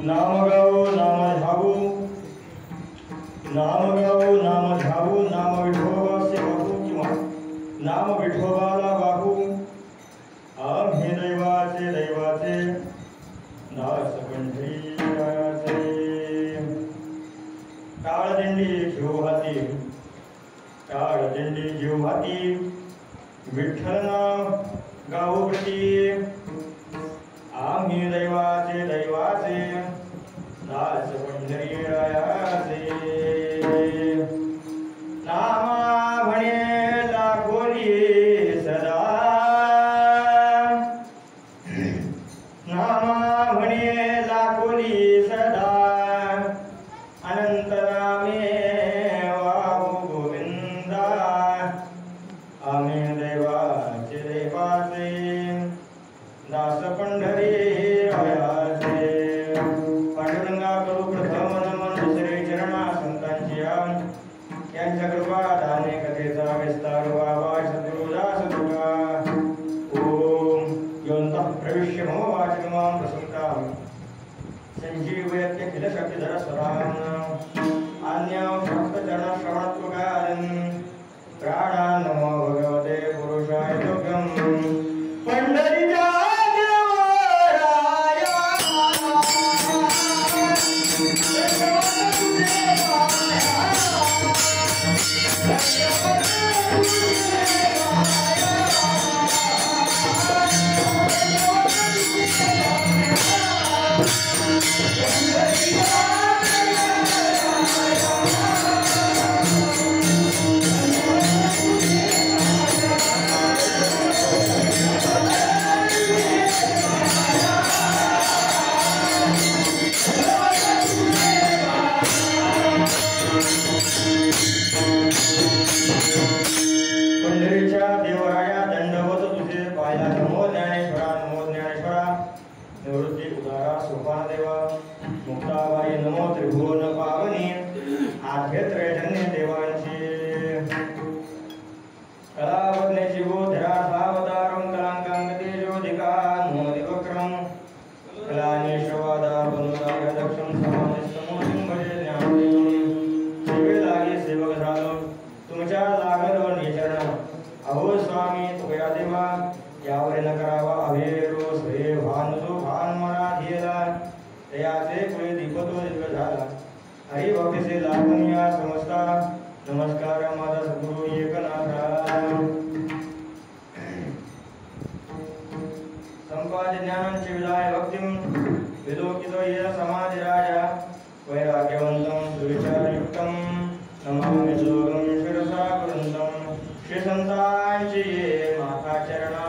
नाम गावो नाम ध्यावो नाम गावो नाम ध्यावो नाम विठोबासे वाहू किंवा नाम विठोबाला वाहू आम्ही दैवाचे दास पंढरीरायाचे काळदिंडी जीव हाती विठ्ठल नाम गावो प्रती आम्ही दैवाचे दास पंढरीरायाचे नामा म्हणे लागोली सदा नामा म्हणे लागोली सदा अनंत नामे वाहू गोविंदा आम्ही दैवाचे दास पंढरीरायाचे पांडुरंगा करू प्रथम नमन दुसरे चरणा संतांची यांच्या कृपा दाने कथेचा विस्तार व्हावा सद्गुरुदास तुका ओम योऽन्तः प्रविश्य मम वाचकमां प्रसुप्तां संजीवयत्य किल शक्तिधर स्वरान् अन्यां शास्त्रचरण श्रवणत्वकारिन् प्राणान् नमो भगवते पुरुषाय तुभ्यं पंढरीच्या पंढरीच्या देवराया दंडवत तुझे पाया नमो ज्ञानेश्वरा निवृत्ती उदारा सोपान देवा मुक्ताबाई नमो त्रिभुवन पावनी आद्य त्रैजन्य देवांची कलावज्ञेची बोधरा सावतारं कलांकांग तेजोधिका मोदिवक्रम कलानेशवादा बनुदाय दक्षं समाधिस्तमोदिं भजे ज्ञानदेवं सेवेलागी सेवक झालो तुमच्या लागल निचरण अहो स्वामी तुया देवा यावर न करावा अभेरो श्रे भानुजो भान मरा धियला तयाचे पुढे दीपतो दिव्य झाला हरी भक्तीचे लागून या समजता नमस्कार माझा सद्गुरु एकनाथा संपाद ज्ञानांचे विदाय भक्तिं विलोकितो ये समाधि राजा वैराग्यवंतं सुविचारयुक्तं नमामि जोगं शिरसा कुरुन्दं श्री संतांची ये माता चरणा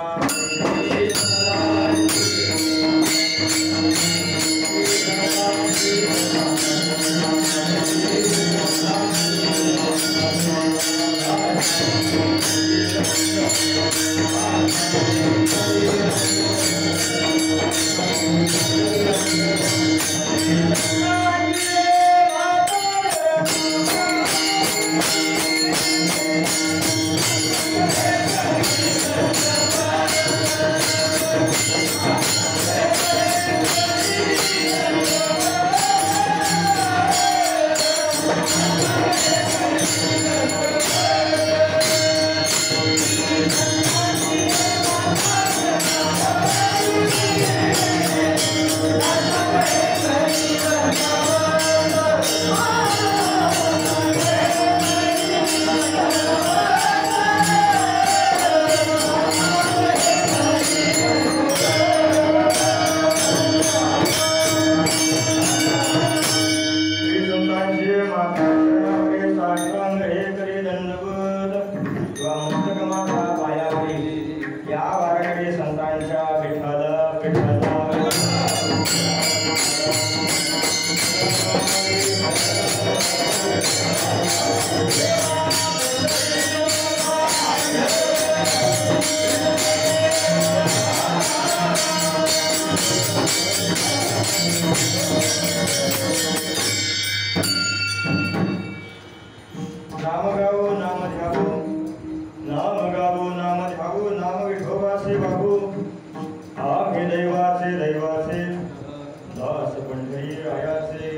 दास पंढरी आयाचे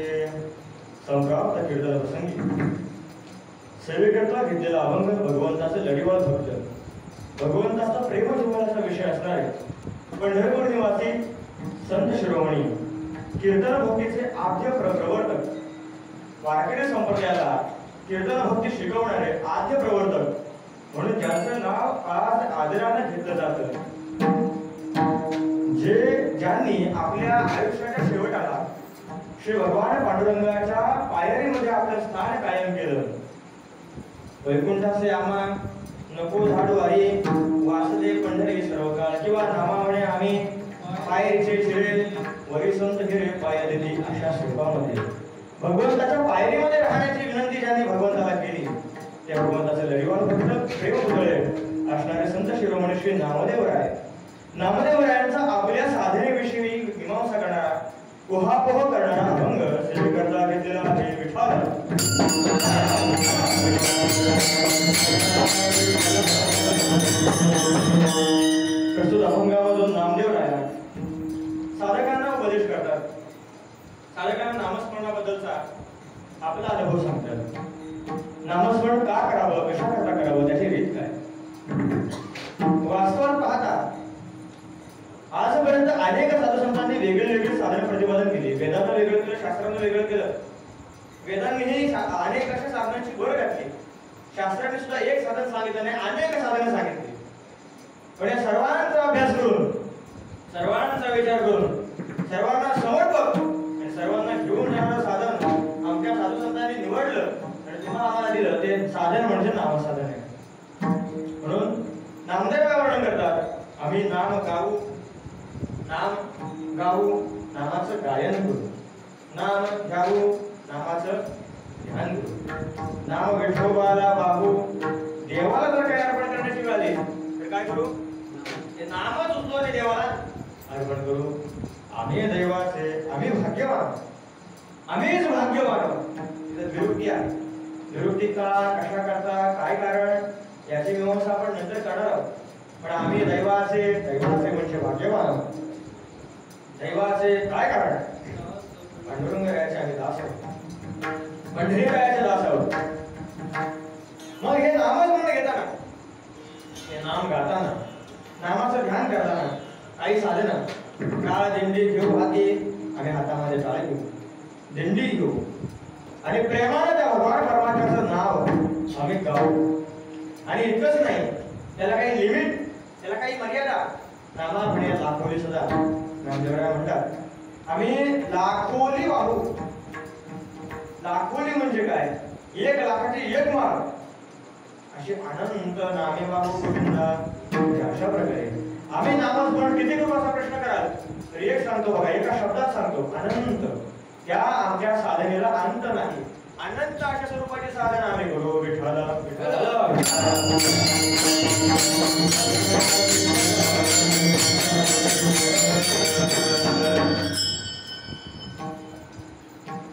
संप्राप्त कीर्तन प्रसंगी सेवेकरता घेतलेला अभंग भगवंताचे लढीवाळ भक्त भगवंताचा प्रेम जिव्हाळ्याचा विषय असणारे पंढरपूर निवासी संत शिरोमणी कीर्तन भक्तीचे आद्य प्रवर्तक वारकरी संप्रदायाला कीर्तन भक्ती शिकवणारे आद्य प्रवर्तक म्हणून ज्यांचं नाव आज आदराने घेतलं जातं, ज्यांनी आपल्या आयुष्याच्या शेवटाला श्री भगवान पांडुरंगाच्या पायरीमध्ये आपलं स्थान कायम केलं. वैकुंठाचे आम्हा नको झाडू हरी वासुदेव पंढरी सर्व काळ किंवा नामावणे आम्ही पायरीचे शिरे वरी संत गिरे पाया देती अशा श्लोकामध्ये भगवंताच्या पायरीमध्ये राहण्याची विनंती ज्यांनी भगवंताला केली त्या भगवंताचे लढीवाळ भक्त प्रेम उजळे असणारे संत शिरोमणी श्री नामदेवराय नामदेवरायांचा आपल्या साधनेविषयी मीमांसा करणारा उहापोह करणारा अभंग सेवेकरता घेतलेला आहे. विठ्ठल प्रस्तुत अभंगामधून नामदेवराय साधकांना उपदेश करतात. साधकांना नामस्मरणाबद्दलचा आपला अनुभव सांगतात. नामस्मरण का करावं, कशा करता करावं, त्याची रीत काय. वास्तवात पाहता आजपर्यंत अनेक साधुसंतांनी वेगळी साधने प्रतिपादन केली. वेदांना वेगळं केलं, शास्त्रांना वेगळं केलं. वेदांनीही अनेक अशा साधनांची भर घातली. शास्त्राने सुद्धा एक साधन सांगितलं नाही, अनेक साधने सांगितली. पण या सर्वांचा अभ्यास करून, सर्वांचा विचार करून, सर्वांना समर्पक आणि सर्वांना घेऊन जाणारं साधन आमच्या साधुसंतांनी निवडलं आणि तुम्हाला आम्हाला दिलं. ते साधन म्हणजे नामसाधन आहे. म्हणून नामदेव काय वर्णन करतात, आम्ही नाम गाऊ, नाम गाऊ, नामाचं गायन करू, नाम घ्यावू, नामाचं ध्यान करू, नाम विठोबाला बाबू. देवाला जर काही अर्पण करण्याची वेळ आली तर काय करू, ते नामच उचलू आणि देवाला अर्पण करू. आम्ही दैवाचे, आम्ही भाग्यवान, आम्हीच भाग्यवान. विरुक्ती आहे. विरुक्ती का, कशा करता, काय कारण याची मीमांसा आपण नंतर करणार आहोत. पण आम्ही दैवाचे, दैवाचे म्हणजे भाग्यवान. दैवाचे काय कारण, पांडुरंग रायाचे आम्ही दास आहोत, पंढरी रायाचे दास आहोत. मग हे नामच म्हणून घेताना, हे नाम गाताना, नामाचं ध्यान करताना काही साधनं, काळ दिंडी घेऊ हाती, आम्ही हातामध्ये टाळ घेऊ, दिंडी घेऊ आणि प्रेमाने त्या भगवान परमात्म्याचं नाव आम्ही गाऊ. आणि इतकंच नाही, त्याला काही लिमिट, त्याला काही मर्यादा. नामापुढे लाखोली सुद्धा नामदेवराय म्हणतात, आम्ही लाखोली वाहू. लाखोली म्हणजे काय, 1,00,000ची एक माळ अशी अनंत नामे वाहू गोविंदा. अशा प्रकारे आम्ही नामस्मरण किती करू असा प्रश्न कराल तर एक सांगतो बघा, एका शब्दात सांगतो, अनंत. त्या आमच्या साधनेला अंत नाही. अनंत अशा स्वरूपाची साधना आम्ही करू. विठ्ठल विठ्ठल.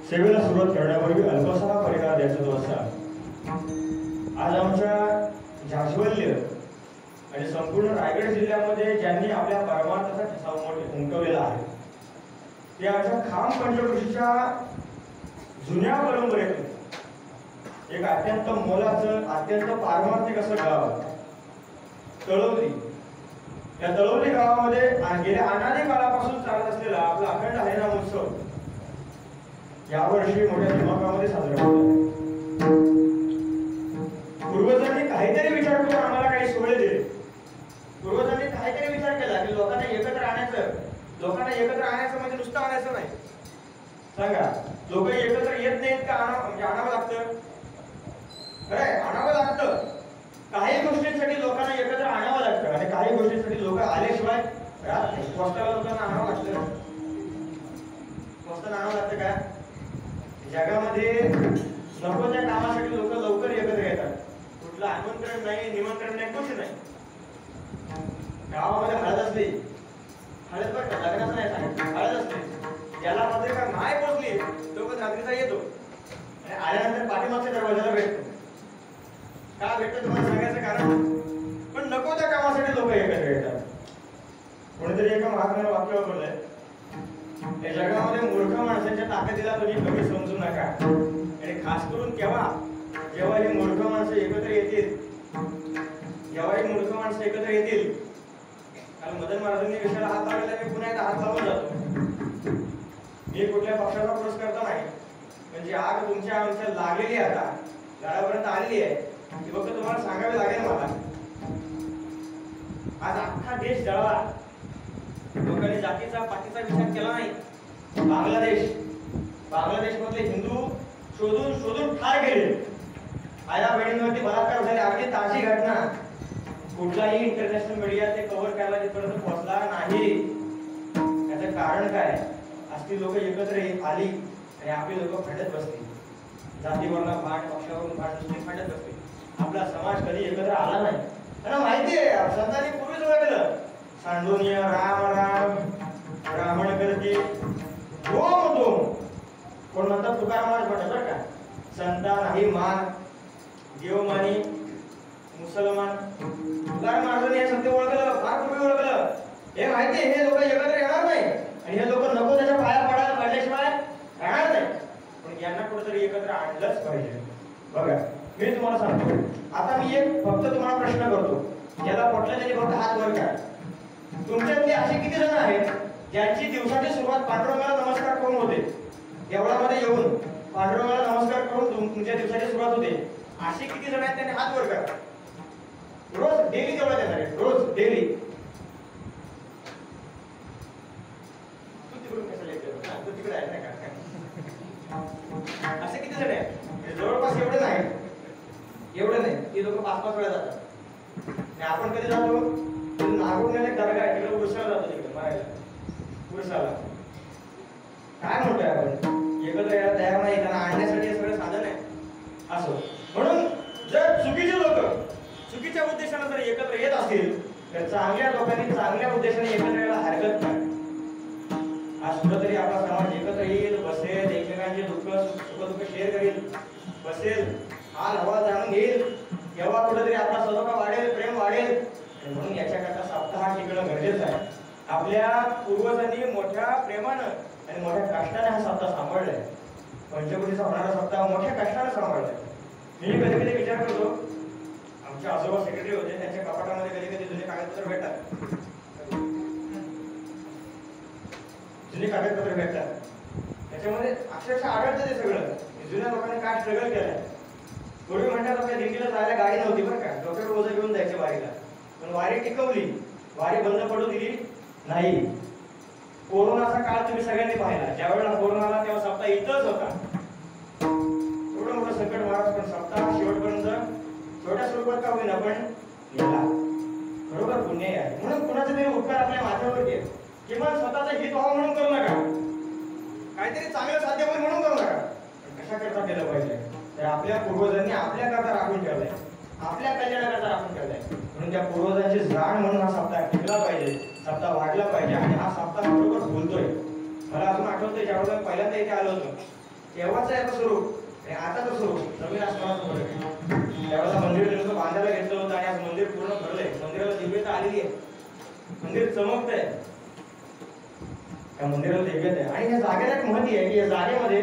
सेवेला सुरुवात करण्यापूर्वी अल्पसा परिहार द्यायचा तो असा, आज आमच्या जाज्वल्य आणि संपूर्ण रायगड जिल्ह्यामध्ये ज्यांनी आपल्या परमार्थाचा ठसा उमटवलेला आहे ते आमच्या खाम पंचकृषीच्या जुन्या परंपरेतून एक अत्यंत मोलाचं, अत्यंत पारमार्थिक असं गाव तळवली. या तळवली गावामध्ये गेल्या अनादी काळापासून चालत असलेला आपला अखंड हरिनाम उत्सव यावर्षी मोठ्या दिमागामध्ये साजरा होतो. पूर्वजांनी काहीतरी विचार करून आम्हाला काही सोहळे दिले. पूर्वजांनी काहीतरी विचार केला की लोकांना एकत्र आणायचं म्हणजे नुसतं आणायचं नाही. सांगा, लोक एकत्र येत नाहीत का? म्हणजे आणावं लागतं. खरंय, आणावं लागतं. काही गोष्टींसाठी लोकांना एकत्र आणावं लागतं आणि काही गोष्टींसाठी लोक आल्याशिवाय राहत नाही. पोस्टाला लोकांना आणावं लागतं. पोस्टाला आणावं लागतं का? जगामध्ये नको त्या कामासाठी लोक लवकर एकत्र येतात. कुठलं आमंत्रण नाही, निमंत्रण नाही, कुठे नाही. गावामध्ये हळद असली, हळद बरं का, लग्नाचं नाही सांगितलं, हळद असते, ज्याला पत्रिका नाही पोचली तो पण रात्रीचा येतो आणि आल्यानंतर पाठीमागच्या दरवाजाला भेटतो. का भेटतो तुम्हाला सांगायचं कारण, पण नको त्या कामासाठी लोक एकत्र येतात. कोणीतरी एका महात्म्याने वाक्य वापरलंय, या जगामध्ये मूर्ख माणसांच्या ताकदीला तुम्ही कमी समजू नका. आणि खास करून केव्हा, जेव्हा ही मूर्ख माणसं एकत्र येतील, जेव्हा ही मूर्ख माणसं एकत्र येतील. काल मदन महाराजांनी विषयाला हात लावलेला, मी पुन्हा एकदा हात लावून जातो. मी कुठल्या पक्षाचा पुरस्कार नाही, म्हणजे आग तुमच्या आमच्या लागलेली आहे, आता गाडापर्यंत आलेली आहे. ती फक्त तुम्हाला सांगावी लागेल मला. आज अख्खा देश जळला, लोकांनी जातीचा पातीचा विचार केला नाही. बांगलादेश मधले हिंदू शोधून शोधून ठार गेले. आया बहिणींवरती बलात्कार झाले. अगदी ताजी घटना. कुठलाही इंटरनॅशनल मीडिया ते कव्हर करायला तिथपर्यंत पोहोचला नाही. याचं कारण काय? असली लोक एकत्र आली आणि आपली लोक भांडत बसली. जातीवरनं भांड, पक्षावरून भांड, नुसती भांडत बसली. आपला समाज कधी एकत्र आला नाही. त्यांना माहिती आहे, संतांनी पूर्वीच ओळखलं. सांडोनिय राम राम, ब्राह्मण करती रोम दोम. कोण म्हणतात? तुकाराम महाराज म्हणतात बरं का, संता नाही मान, देव मानी मुसलमान. तुकाराम महाराजांनी हे सत्य ओळखलं, फार पूर्वी ओळखलं. हे माहिती हे लोक एकत्र येणार नाही आणि हे लोक नको त्याच्या पाया पडल्याशिवाय राहणार नाही. पण यांना कुठेतरी एकत्र आणलंच पाहिजे. बघा, मी तुम्हाला सांगतो, आता मी एक फक्त तुम्हाला प्रश्न करतो, ज्याला पटलं त्याने फक्त हात वर करा. तुमच्यातले असे किती जण आहेत ज्यांची दिवसाची सुरुवात पांडुरंगाला नमस्कार करून होते? देवळामध्ये येऊन पांडुरंगाला नमस्कार करून तुमच्या दिवसाची सुरुवात होते. असे किती जण आहेत त्यांनी हात वर करा. रोज डेली देवळात येणार आहे, रोज डेली. तू तिकडून कशाला येतो? तू तिकडे आहे ना का? असे किती जण आहेत? जवळपास एवढे नाही, एवढे नाही. ती लोक 5-5 वेळा जातात. आणि आपण कधी जातो? नागपूरला एक दर्गा आहे, तिकडे उरसाला जातो. तिकडे मारायला उरसाला काय म्हणतोय आपण? एकत्र यायला तयार नाही, त्यांना आणण्यासाठी हे सगळं साधन आहे. असो म्हणून जर चुकीचे लोक चुकीच्या उद्देशाने जर एकत्र येत असतील तर चांगल्या लोकांनी चांगल्या उद्देशाने एकत्र यायला हरकत नाही. आज कुठेतरी आपला समाज एकत्र येईल, बसेल, एकमेकांचे सुख शेअर करेल, बसेल, हाल हवा जाणून घेईल, तेव्हा कुठेतरी आपला सलोखा वाढेल, प्रेम वाढेल. म्हणून याच्याकरता सप्ताह टिकणं गरजेचं आहे. आपल्या पूर्वजांनी मोठ्या प्रेमानं आणि मोठ्या कष्टाने हा सप्ताह सांभाळलाय. पंचकोटीचा होणारा सप्ताह मोठ्या कष्टाने सांभाळलाय. मी कधी कधी विचार करतो, आमचे आजोबा सेक्रेटरी होते, त्यांच्या कपाटामध्ये कधी कधी जुने कागदपत्र भेटतात, जुने कागदपत्र भेटतात. त्याच्यामध्ये अक्षरशः आढळतं ते सगळं जुन्या लोकांनी काय स्ट्रगल केलाय. पूर्वी म्हणतात आपल्या दिंडीला जायला गाडी नव्हती बरं का, डोक्यावर ओझं घेऊन जायचे वारीला. पण वारी टिकवली, वारी बंद पडू दिली नाही. कोरोनाचा काळ तुम्ही सगळ्यांनी पाहिला. ज्या वेळेला कोरोना आला तेव्हा सप्ताह इथंच होता. एवढं मोठं संकट महाराज, पण सप्ताह शेवटपर्यंत छोट्या स्वरूपात का होईना पण गेला. बरोबर, पुण्य आहे. म्हणून कुणाचे तरी उपकार आपल्या माझ्यावर घे. किमान स्वतःचं हित व्हावं म्हणून करू नका, काहीतरी चांगलं साध्य होईल म्हणून करू नका. कशा करता केलं पाहिजे? तर आपल्या पूर्वजांनी आपल्या करता राखून ठेवलंय, आपल्या कल्याणाकरता राखून ठेवलंय. म्हणून त्या पूर्वजांची जाण म्हणून हा सप्ताह टिकला पाहिजे, सप्ताह वाढला पाहिजे. आणि हा सप्ताह बरोबर बोलतोय. मला अजून आठवतंय ज्यावेळेला पहिल्यांदा इथे आलो होतो तेव्हाच याचं स्वरूप आणि आताचं स्वरूप जमीन आसमानाचं फरक आहे. त्यावेळेला मंदिर नेमकं बांधायला घेतलं होतं आणि आज मंदिर पूर्ण भरलंय. मंदिराला दिव्यता आलेली आहे, मंदिर चमकतंय, त्या मंदिराला दिव्यता आहे. आणि या जागेला एक महती आहे की या जागेमध्ये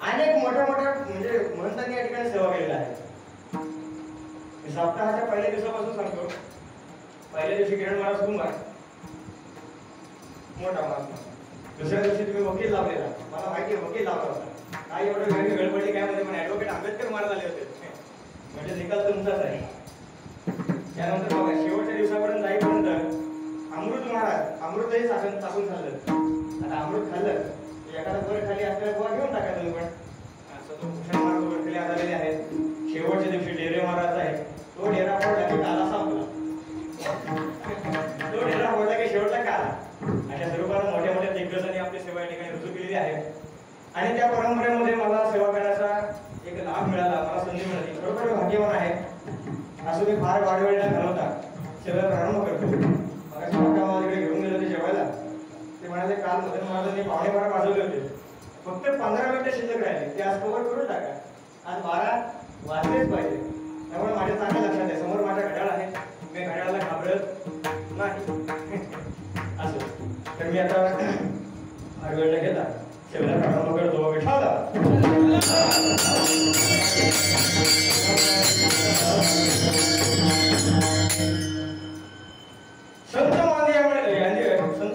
अनेक मोठ्या मोठ्या म्हणजे महंतांनी या ठिकाणी सेवा केलेल्या आहे. सप्ताहाच्या पहिल्या दिवसापासून सांगतो. पहिल्या दिवशी किरण महाराज कुंभार, मोठा महात्मा. दुसऱ्या दिवशी तुम्ही वकील लावलेला, मला माहिती आहे वकील लावला होता. काय एवढं वेळ गडबडली काय म्हणजे, पण ऍडव्होकेट आंबेडकर महाराज आले होते, म्हणजे निकाल तुमचाच आहे. त्यानंतर बघा शेवटच्या दिवसापर्यंत जाईपर्यंत अमृत महाराज, अमृतही टाकून खाल्लं. आता अमृत खाल्लं एखादा वर खाली असलेला गोवा घेऊन टाका तुम्ही. पण असं तो भूषण महाराज वर खाली आलेले आहेत. शेवटच्या दिवशी डेरे महाराज आहे, तो डेरा फोडला की काला संपला. तो डेरा फोडला की शेवटला काला. अशा स्वरूपानं मोठ्या मोठ्या दिग्गजांनी आपली सेवा या ठिकाणी रुजू केलेली आहे. आणि त्या परंपरेमध्ये मला सेवा करण्याचा एक लाभ मिळाला, मला संधी मिळाली. खरोखर भाग्यवान आहे. असं मी फार वाढवेळ न घालवता सेवा प्रारंभ करतो. मला तिकडे घेऊन गेलो ते जेवायला. ते म्हणाले काल मदन महाराजांनी 12:15 वाजवले होते, फक्त 15 मिनिटं शिल्लक राहिले, ते आज कव्हर करून टाका. आज 12 वाजलेच पाहिजे. त्यामुळे माझ्या चांगलं लक्षात आहे, समोर माझा घड्याळ आहे, मी घड्याळाला घाबरत नाही. असं तर मी आता फार वेळ न घेता सेवेला प्रारंभ करतो. विठाला संत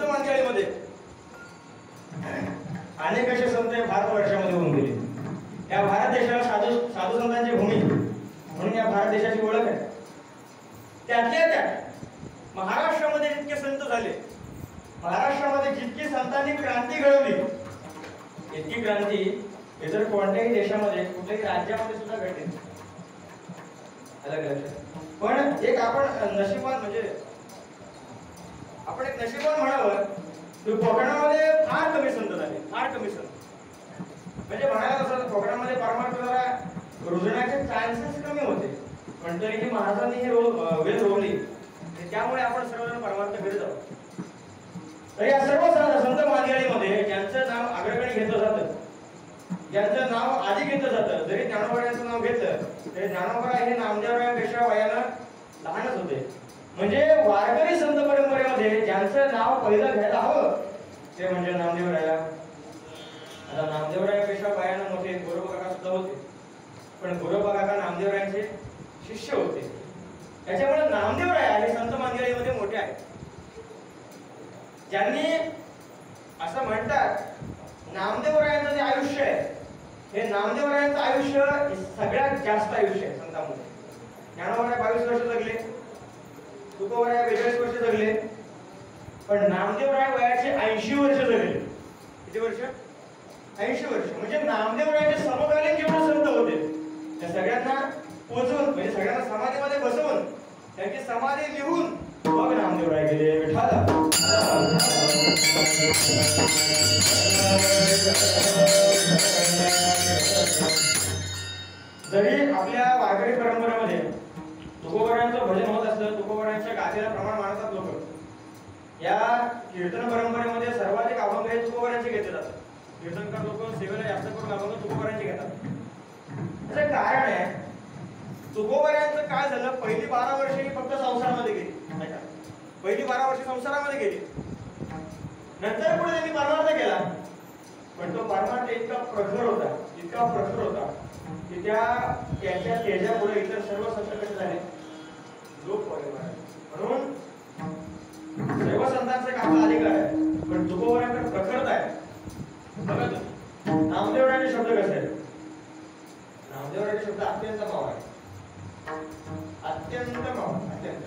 मांदियाळीमध्ये अनेक असे संत भारतवर्षामध्ये होऊन गेले. या भारत देशाला साधू संतांची भूमी म्हणून या भारत देशाची ओळख आहे. त्यातल्या त्यात महाराष्ट्रामध्ये जितके संत झाले, महाराष्ट्रामध्ये जितकी संतांनी क्रांती घडवली, इतकी क्रांती इतर कोणत्याही देशामध्ये कुठल्याही राज्यामध्ये सुद्धा घडली. अलग लक्षात. पण एक आपण नशिबान म्हणजे आपण एक नशिबान म्हणावं की कोकणामध्ये फार कमी संत झाले, फार कमी संत. म्हणजे म्हणायला असं कोकणामध्ये परमार्थ जरा रुजण्याचे चान्सेस कमी होते, पण तरीही महाराजांनी ही वेळ रोवली, त्यामुळे आपण सर्वजण परमार्थ करीत आहोत. तर या सर्व संत मांदियाळीमध्ये ज्यांचं नाव अग्रगणी घेतलं जातं, ज्यांचं नाव आधी घेतलं जातं, जरी ज्ञानोबरायांचं नाव घेतलं तरी ज्ञानोबा हे नामदेवरायांपेक्षा वयानं लहानच होते. म्हणजे वारकरी संत परंपरेमध्ये ज्यांचं नाव पहिलं घ्यायला हवं ते म्हणजे नामदेवराया. आता नामदेवरायापेक्षा वयानं मोठे गोरोबा काका सुद्धा होते, पण गोरोबा काका नामदेवरायांचे शिष्य होते. त्याच्यामुळे नामदेवराया हे संत मांदियाळीमध्ये मोठे आहेत. ज्यांनी असं म्हणतात नामदेवरायांचं जे आयुष्य आहे, हे नामदेवरायांचं आयुष्य सगळ्यात जास्त आयुष्य आहे संतांमध्ये. ज्ञानोबा 22 वर्ष जगले, तुकोबराया 42 वर्ष जगले, पण नामदेवराय वयाचे 80 वर्ष जगले. किती वर्ष? 80 वर्ष. म्हणजे नामदेवरायांचे समकालीन जेवढे संत होते त्या सगळ्यांना पोचवून, म्हणजे सगळ्यांना समाधीमध्ये बसवून त्यांची समाधी लिहून मग नामदेवराय गेले. विठाला जरी आपल्या वारकरी परंपरेमध्ये तुकोबरायांचं भजन होत असतं, तुकोबरायांच्या गाथेला प्रमाण मानतात लोक. या कीर्तन परंपरेमध्ये सर्वाधिक अभंग हे तुकोबरायांचे घेतले जातात. कीर्तनकार लोक सेवेला जास्त करून अभंग तुकोबरायांचे घेतात. त्याचं कारण आहे, तुकोबरायांचं काय झालं, पहिली 12 वर्ष ही फक्त संसारामध्ये गेली. पहिली 12 वर्ष संसारामध्ये गेली. नंतर पुढे त्यांनी परमार्थ केला, पण तो परमार्थ इतका प्रखर होता, इतका प्रखर होता की त्यांच्या तेजापुढे इतर सर्व संत कसे झाले, लोक वगैरे. म्हणून सर्व संतांचा एक आपला अधिकार आहे, पण तुकोबरायांकडे प्रखरता आहे. बघा तुम्ही नामदेवरायांचे शब्द कसे आहेत. नामदेवरायांचे शब्द अत्यंत माव आहे, अत्यंत माव, अत्यंत.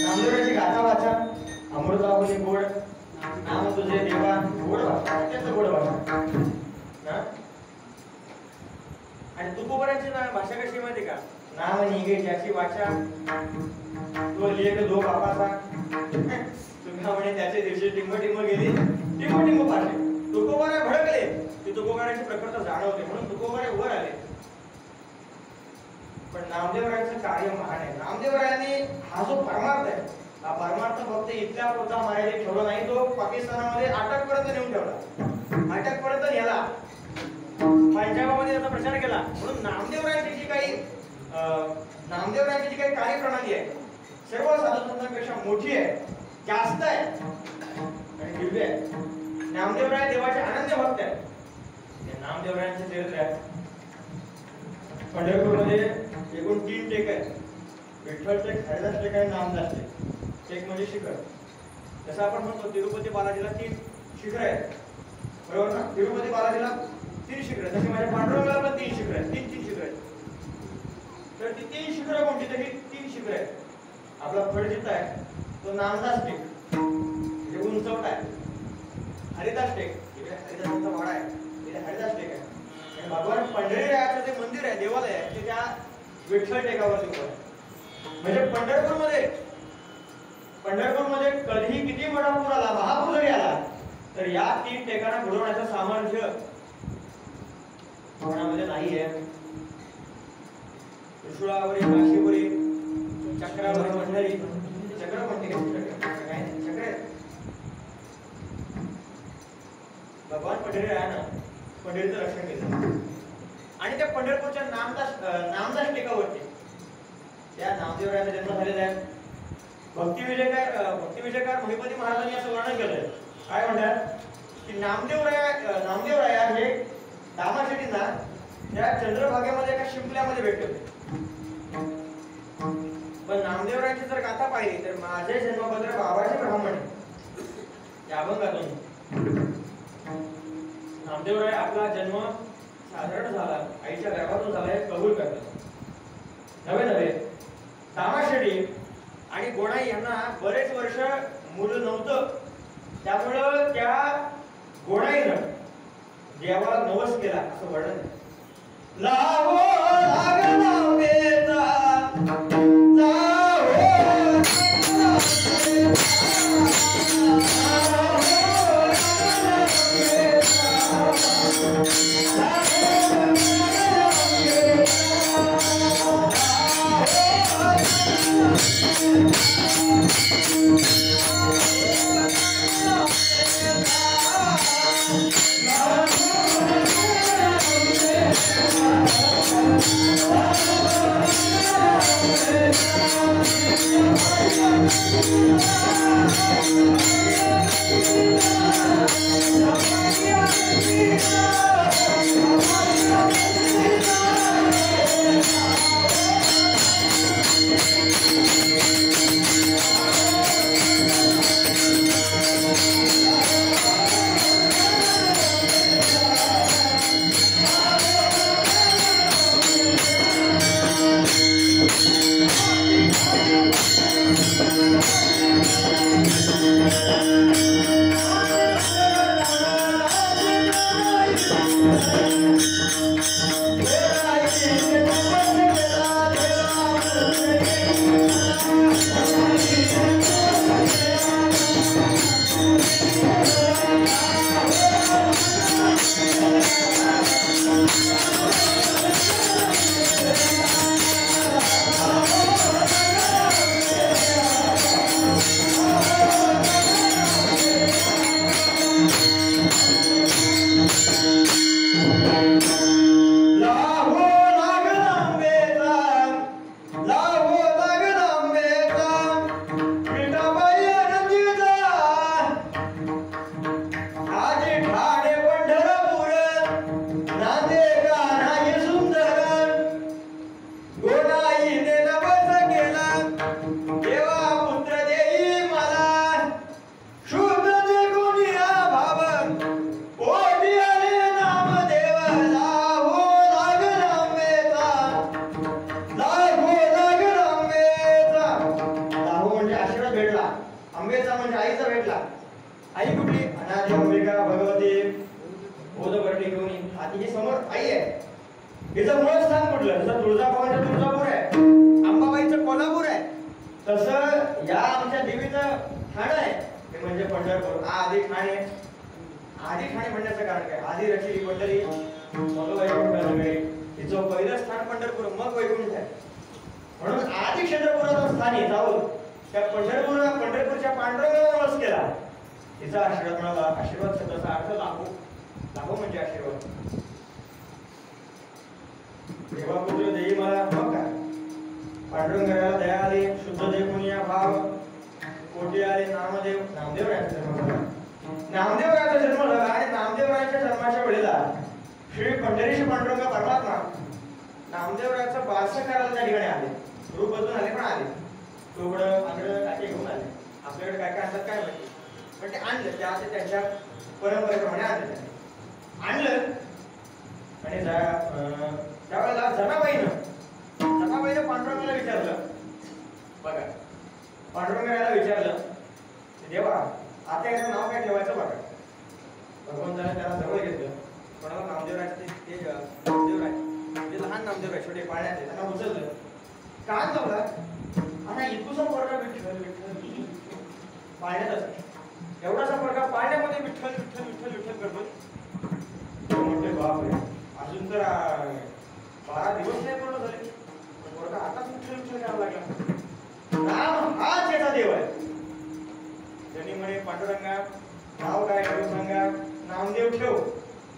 नामदेवरायांची गाथा वाचा, अमृताहुनी गोड, नाम तुझे देवा, गोड भाषा, अत्यंत गोड भाषा. आणि तुकोबरायांची भाषा कशी माहिती का, नाम निघे ज्याची वाचा, तो लेख दो बापाचा. तुम्ही म्हणे त्याचे दिवशी टिंब टिंब गेली, टिंब टिंब पाडले. तुकोबराय भडकले की तुकोबरायांची प्रखरता जाणवते, म्हणून तुकोबराय वर आले. पण नामदेवरायांचं कार्य महान आहे. नामदेवरायांनी हा जो परमार्थ आहे, हा परमार्थ फक्त इथल्या पुरता मर्यादित ठेवला नाही, तो पाकिस्तानामध्ये अटकपर्यंत नेऊन ठेवला. अटकपर्यंत नेला, पंजाबामध्ये त्याचा प्रचार केला. म्हणून नामदेवरायांची जी काही कार्यप्रणाली आहे सर्व साधू संतांपेक्षा मोठी आहे, जास्त आहे आणि दिव्य आहे. नामदेवराय देवाचे अनन्य भक्त आहेत. नामदेवरायांचे चरित्र आहे. पंढरपूरमध्ये एकूण 3 टेक आहेत. विठ्ठल टेक, हरिदास टेक आणि नामदास टेक. टेक म्हणजे शिखर. जसं आपण म्हणतो तिरुपती बालाजीला 3 शिखर आहेत, बरोबर ना. तिरुपती बालाजीला 3 शिखर आहेत, तशी माझ्या पांडुरंगाला पण 3 शिखर आहेत. 3 शिखर आहेत. तर ती 3 शिखरं कोणती, तर ही 3 शिखर आहेत. आपला फळ जिथं आहे तो नामदास टेक, म्हणजे उंचवटा आहे. हरिदास टेक, इकडे हरिदासांचा वाडा आहे, इथे हरिदास टेक आहे. आणि भगवान पंढरीरायाचं जे मंदिर आहे, देवालय आहे, ते त्या विठ्ठल टेकावरती उभं आहे. म्हणजे पंढरपूरमध्ये कधीही किती मोठा पूर आला, महापूर जरी आला, तर या 3 टेकांना बुडवण्याचं सामर्थ्य कोणामध्ये नाही आहे. त्रिशूळावरील, काशीवरील, चक्रावरील पंढरी, चक्र म्हणते चक्र भगवान पंढरीरायानं पंढरीचं रक्षण केलं आणि त्या पंढरपूरच्या नामदास टेकावरती त्या नामदेवरायाचा जन्म झालेला आहे. भक्तिविजयकार महिपती महाराजांनी असं वर्णन केलंय. काय म्हणतात की नामदेवराया हे दामाशेटींना त्या चंद्रभागेमध्ये एका शिंपल्यामध्ये भेटले. पण नामदेवरायांची जर गाथा पाहिली तर माझे जन्मपत्र बाबाचे ब्राह्मण या अभंगातून नामदेवराय आपला जन्म साधारण झाला आईच्या गर्भातून झाला हे कबूल करतात. नवे दामाशेटी आणि गोणाई यांना बरेच वर्ष मूल नव्हतं. त्यामुळं त्या गोणाईनं देवाला नवस केला असं वर्णन आहे. लावो लागला वेता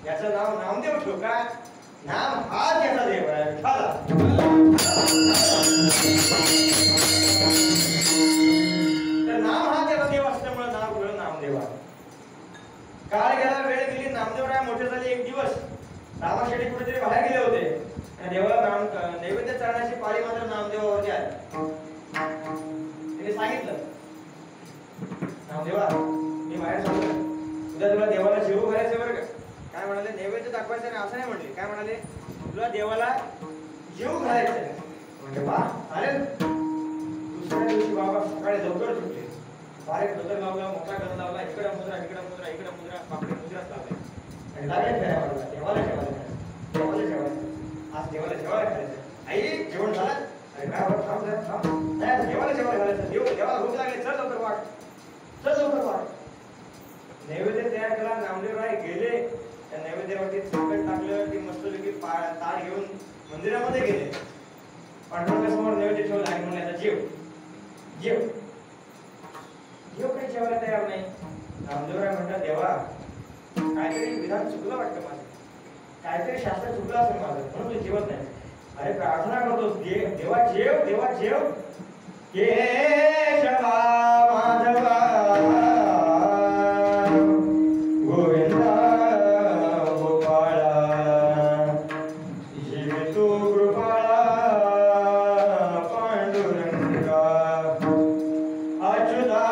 याचं नाव नामदेव ठेवू का? नाम हा त्याचा देव आहे. तर नाम हा त्याचा देव असल्यामुळे नाव ठेवलं नामदेव. काळ गेला, वेळ गेली, नामदेवराय मोठे झाले. एक दिवस रामाशेठी कुठेतरी बाहेर गेले होते आणि देवाला नैवेद्य चढण्याची पाळी मात्र नामदेवावरती आली. त्यांनी सांगितलं, नामदेवा मी बाहेर सांगतो, उद्या तुला देवाला जेवू घालायचं बरं का? काय म्हणाले? नैवेद्य दाखवायचं नाही असं नाही म्हणले. काय म्हणाले? तुला देवाला जेवू घालायचं. म्हणजे बा चालेल. दुसऱ्या दिवशी बाबा सकाळी लवकर सुटले. बाहेर गजर लावला, मोठा गजर लावला, इकडे मुद्रा, इकडे मुद्रा, इकडे मुद्रा, पापडी मुद्राच लावल्या आणि लागले फिरायला. देवाला जेवायला, देवाला जेवायचं, आज देवाला जेवायला घालायचं. आई जेवण झालं? अरे काय होत? थांब थांब. नाही देवाला जेवायला घालायचं. देवाला भूक लागली, चल लवकर वाट, चल लवकर वाट. नैवेद्य तयार केला. नामदेवराय गेले, त्या नैवेद्यावरती चिकट टाकलं की मस्तपैकी ताट घेऊन मंदिरामध्ये गेले. पांडुरंगासमोर नैवेद्य ठेवला आणि म्हणले, आता जेव जेव. जेव काही जेवायला तयार नाही. नामदेवराय म्हणतात, देवा काहीतरी विधान चुकलं वाटतं माझं, काहीतरी शास्त्र चुकलं असेल माझं, म्हणून तू जेवत नाही. अरे प्रार्थना करतो, देवा जेव, देवा जेव. केशवा माधवा गोविंदा गोपाळा जीवितो कृपाळा पांडुरंगा अच्युता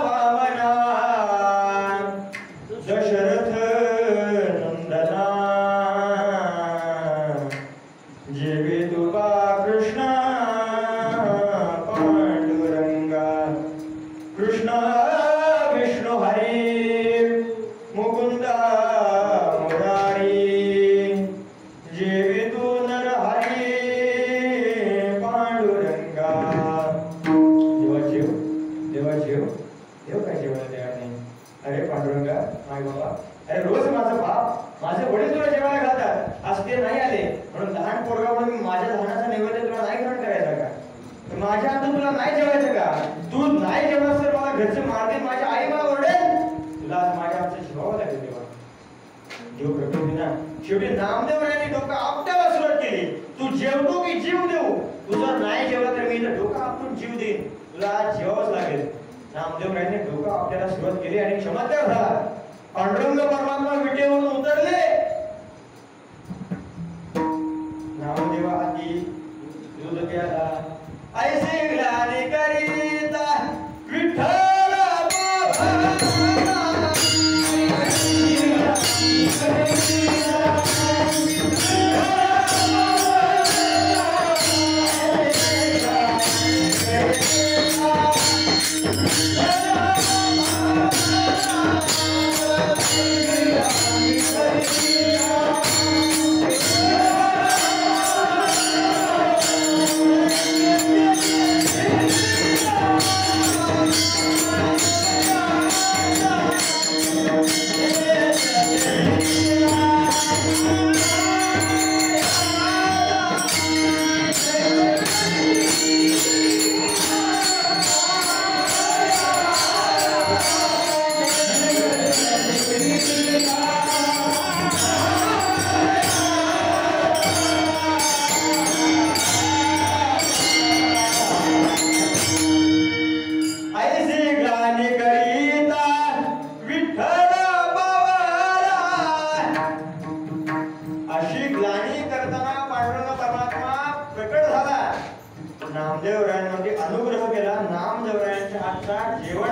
वामना दशरथ नंदना जीवितो कृष्ण पांडुरंगा कृष्ण विष्णु हरी मुकुंदा मुरारी जीवितो नर हरी पांडुरंगा. देवा जेव, देवा जेव. देव काय जेवायला तयार नाही. अरे पांडुरंगा माय बाबा, अरे रोज माझा बाप माझे वडील तुला जेवायला घालतात, आज ते नाही आले म्हणून लहान पोरगा म्हणून माझ्या लहानाचा नैवेद्य तुला नाही ग्रहण करायचा का? माझ्या हातून तुला नाही जेवायचं का? तू नाही जेवलास तर मला घरचे मारतील, माझी आई मला ओरडेल. तुला माझ्या हातचं जेवावं लागेल देवा. देव प्रकृतीना शेवटी नामदेवरायांनी डोकं आपटायला सुरुवात केली. तू जेवतो की जीव देऊ? तू जर नाही जेवला तर मी इथं डोकं आपटून जीव देईन, तुला जेवावंच लागेल. नामदेवरायांनी डोकं आपटायला सुरुवात केली आणि क्षमात्याग झाला. पांडुरंग परमात्मा विटेवरून उतरले. नामदेवा हाती दूध प्याला, ऐसे ग्लानी करीता विठ्ठल बाबा. नामदेवरायांमध्ये अनुग्रह केला. नामदेवरायांच्या हातचा जेवण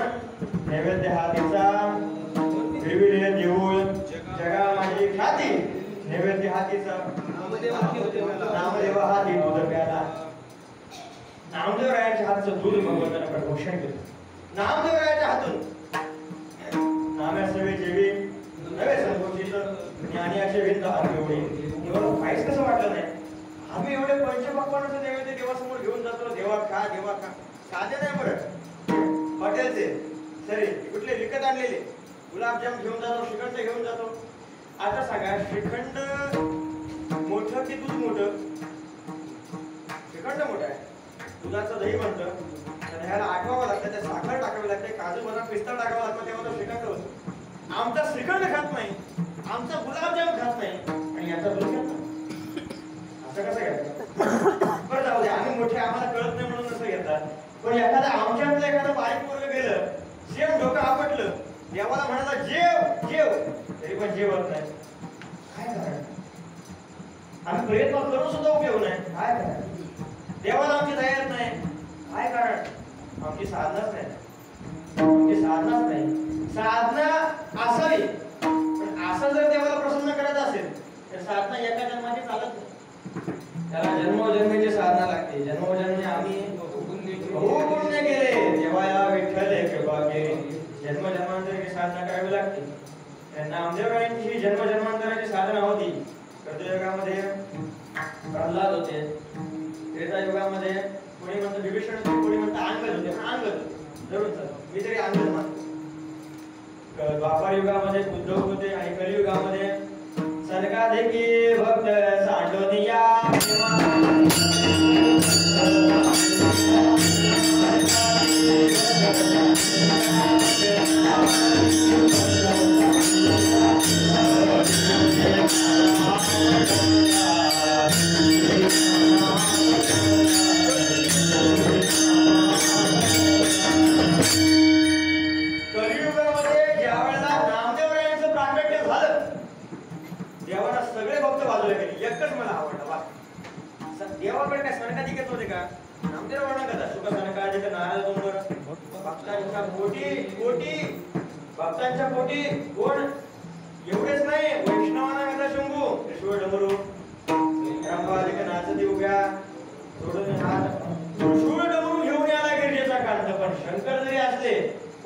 नैवेद्य हातीचा फिरविले देऊळ जगा माझी ख्याती. नैवेद्य हातीचा नामदेवा हाती दूध प्याला. नामदेवरायांच्या हातचं दूध भगवंताने प्रघोषण केलं. नामदेवरायांच्या हातून नाम्या सवे जेवी नवे संतोषित ज्ञानी असे विंद आम्ही एवढं काहीच कसं वाटलं नाही. आम्ही एवढे पंचपक्वानाचं नैवेद्य देवासमोर घेऊन जातो. देवा खा, देवा खा. साधे नाही बरं, हॉटेलचे सरी कुठले विकत आणलेले गुलाबजाम घेऊन जातो, श्रीखंड घेऊन जातो. आता सांगा, श्रीखंड मोठं की दूध मोठं? श्रीखंड मोठं आहे, दुधाचं दही बनतं, तर ह्याला आठवावं लागतं, त्यात साखर टाकावी लागते, काजू बदाम पिस्ता टाकावं लागतं, तेव्हा तो श्रीखंड होतो. आमचा श्रीखंड खात नाही, आमचा गुलाबजाम खात नाही आणि याचा दूध घेत नाही, असं कसं घेतात? बरं जाऊ दे, आम्ही मोठे, आम्हाला कळत नाही म्हणून कसं घेतात. पण एखादा आमच्यातलं एखादं बारीक पोरगं गेलं, जेव डोकं आपटलं, देवाला म्हणाला जेव जेव, तरी पण जेवत नाही. काय कारण? आम्ही प्रयत्न करून सुद्धा उपयोग नाही. काय कारण? देवाला आमची तयार नाही. काय कारण? आमची साधनाच नाही. आमची साधनाच नाही. साधना असावी, पण असं जर देवाला प्रसन्न करत असेल तर साधना एका जन्माची चालत नाही. त्याला जन्मोजन्मीची साधना लागते. जन्मोजन्मी आम्ही बहु पुण्य केले, जेव्हा या विठ्ठले कृपा केली, जन्मजन्मांतराची साधना करावी लागते. नामदेवरायांची ही जन्मजन्मांतराची साधना होती. कर्तयुगामध्ये प्रल्हाद होते, त्रेतायुगामध्ये कोणी म्हणतं विभीषण होते, कोणी म्हणतं अंगद होते. अंगद जरूर मी तरी अंगद मानतो. द्वापार युगामध्ये उद्धव होते आणि कलियुगामध्ये सनकाधिकी भक्त सांडोनिया देवाकडे काय सनकाधिक येत होते का? नामदेव वर्णन करतात सुख सनकाधिक नारद डोंगर, भक्तांच्या पोटी कोण एवढेच नाही, वैष्णवांना कथा शंभू ईश्वर डमरू रामबाधिक नाचती उभ्या सोडून हात शूळ डमरू घेऊन यायला गिरजेचा कांत. पण शंकर जरी असले,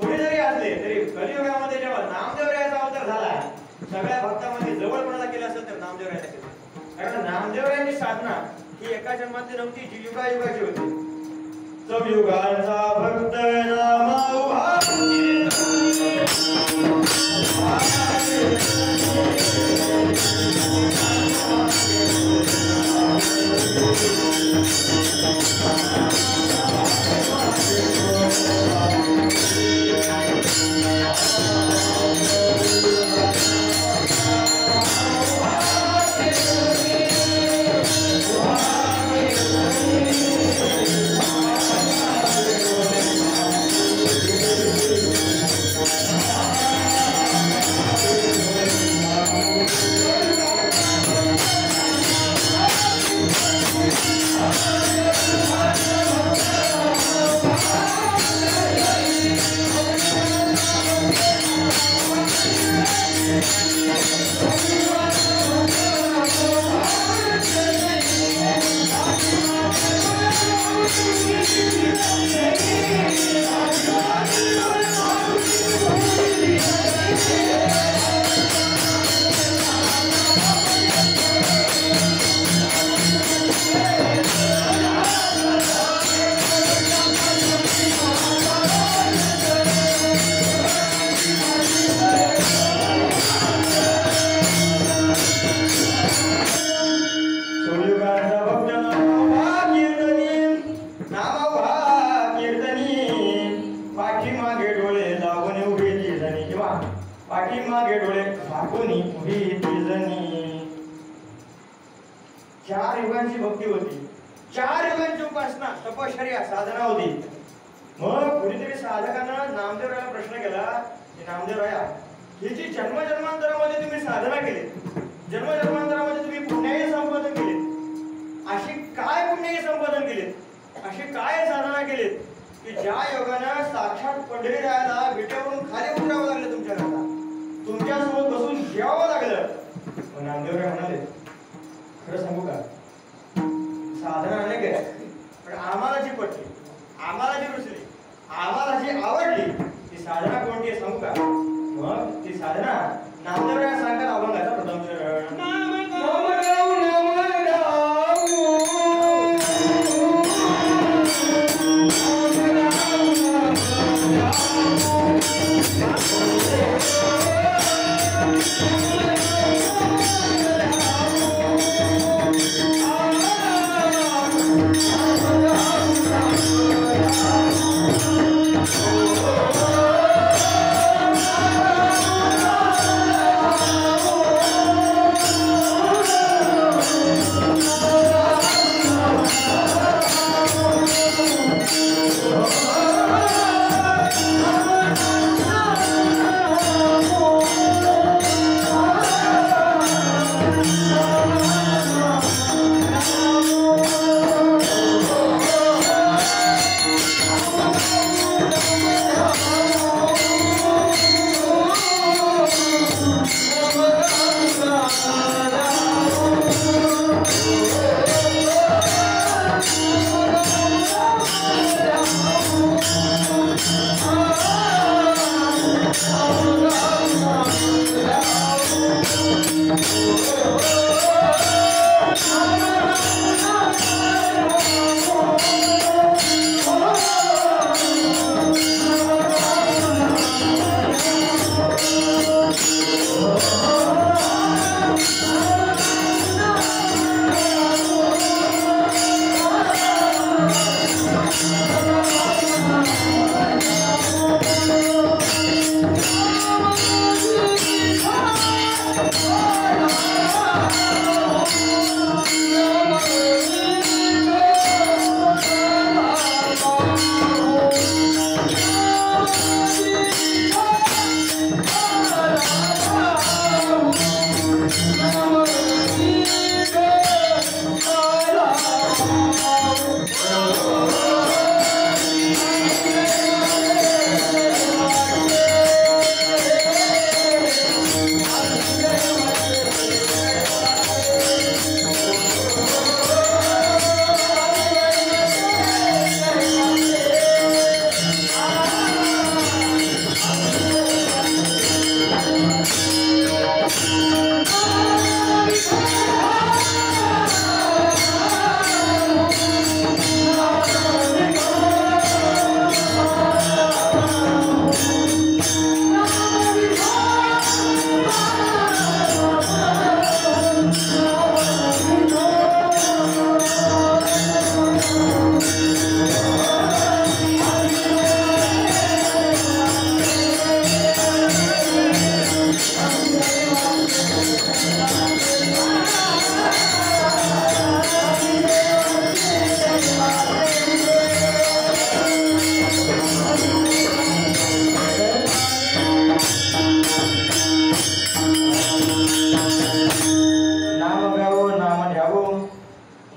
कोणी जरी असले तरी कलियुगामध्ये जेव्हा नामदेवरायाचा अवतार झाला, सगळ्या भक्तांमध्ये जवळपणा केला असेल तर नामदेवरायाचा केला. कारण नामदेवरायांची साधना ही एका जन्मातली नव्हती, जी युगायुगाची होती. चौयुगांचा भक्त नामा उभा पाठीमागे डोळे झाकून उभी ती जणी. 4 युगांची भक्ती होती, 4 युगांची उपासना, तपश्चर्या, साधना होती. मग कुणीतरी साधकांना नामदेवरायाला प्रश्न केला की नामदेवराया, ही जी जन्मजन्मांतरामध्ये तुम्ही साधना केली, जन्मजन्मांतरामध्ये तुम्ही पुण्याही संपादन केले, अशी काय पुण्याही संपादन केले, अशी काय साधना केलीत की ज्या योगानं साक्षात पंढरीरायाला विटेवरून खाली उतरावं लागलं, तुमच्यासोबत बसून जेवावं लागलं. पण नामदेवराय म्हणाले, खरं सांगू का, साधना अनेक आहे, पण आम्हाला जी पटली, आम्हाला जी रुचली, आम्हाला जी आवडली ती साधना कोणती आहे सांगू का? मग ती साधना नामदेवराय सांगतात अभंगाचा प्रथम चरण.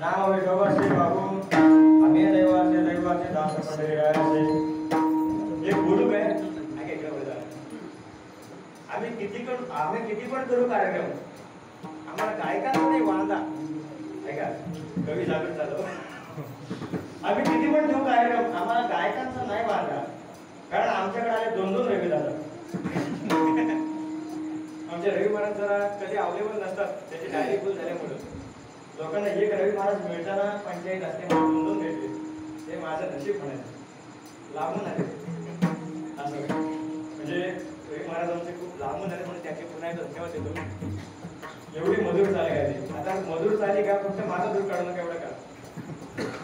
नाम विठोबाचे बाबू आम्ही दैवाचे दास पंढरीरायाचे एक बोलू काय आम्ही किती पण करू कार्यक्रम आम्हाला गायकांचा नाही वांदा ऐका कवी जागृत झालो आम्ही किती पण देऊ कार्यक्रम आम्हाला गायकांचा नाही वांदा कारण आमच्याकडे आले 2-2 रवी झालं आमच्या रवी महाराज जरा कधी अवेलेबल नसतात त्याची डायरी फुल झाल्यामुळे लोकांना एक रवी महाराज मिळताना पंचायत असते 2-2 भेटले ते माझं नशीब म्हणायचं लांबून आले असं म्हणजे रवी महाराज आमचे खूप लांबून आले म्हणून त्याचे पुन्हा एकदा धन्यवाद देतो एवढी मधुर चाली काय आता मधुर चाली का फक्त माझं दूर काढणं केवढं का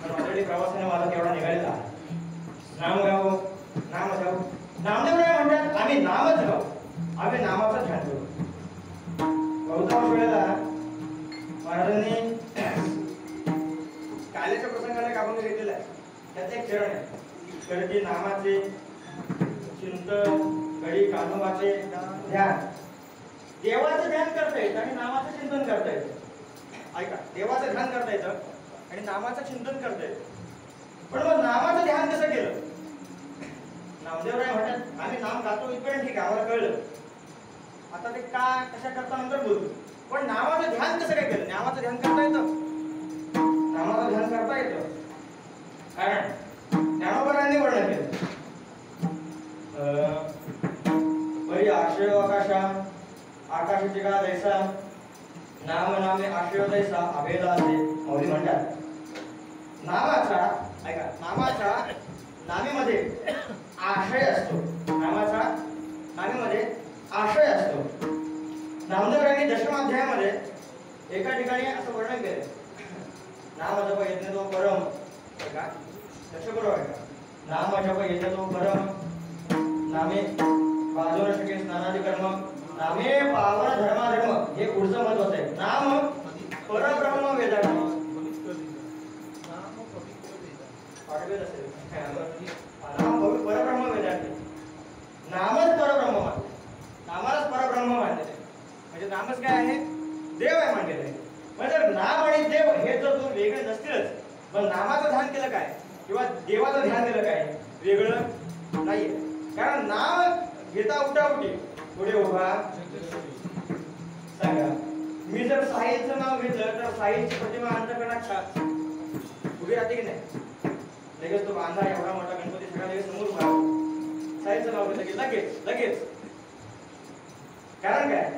पण ऑलरेडी प्रवासाने मला केवढा निघालेला नाम गाव नाम गाव नामदेव राय म्हणतात आम्ही नामच गाव आम्ही नामाचं ध्यान करू बहुतांश वेळेला महाराजांनी काल्याच्या प्रसंगाला काबून घेतलेला आहे त्यात एक चरण आहे कडी नामाचे चिंतन कडी कानोबाचे ध्यान देवाचं ध्यान करता येतं आणि नामाचं चिंतन करता येतं ऐका देवाचं ध्यान करता येतं आणि नामाचं चिंतन करता येतं पण मग नामाचं ध्यान कसं केलं नामदेवराय म्हणतात आम्ही नाम गातो इथपर्यंत ठीक आहे आम्हाला कळलं आता ते का कशा करता नंतर बोलू पण नामाचं ध्यान कसं काय केलं नामाचं ध्यान करता येतं नामाचं ध्यान करता येतं कारण ज्ञानोबरांनी वर्णन केलं परी आश्रय आकाशा आकाशाची का दैसा नाम नामे आश्रय दैसा अभेदा असे मौली म्हणतात नामाचा ऐका नामाचा नामेमध्ये आश्रय असतो नामाचा नामेमध्ये आश्रय असतो नामदेवरायांनी दशमाध्यायामध्ये एका ठिकाणी असं वर्णन केलं नाम जप यज्ञ तो परम ऐका दशगुरु ऐका नाम जप यज्ञ तो परम नामे बाजूला शके स्नानादी कर्म नामे पावन धर्माधर्म हे पुढचं महत्वाचं आहे नाम परब्रह्म वेदांत नाम परब्रह्म वेदांत नामच परब्रह्म मानते नामालाच परब्रह्म मानते म्हणजे नामच काय आहे देव आहे मानलेलं म्हणजे नाम आणि देव हे जर दोन वेगळे नसतीलच पण नामाचं ध्यान केलं काय किंवा देवाचं ध्यान केलं काय वेगळं नाहीये कारण नाम घेता उठाउठी पुढे उभा सांगा मी जर साहिलचं नाव घेतलं तर साहिलची प्रतिमा अंतकरणात उभी राहते की नाही लगेच तो बांधा एवढा मोठा गणपती सगळा लगेच समोर उभा साहिलचं नाव घेतलं की लगेच कारण काय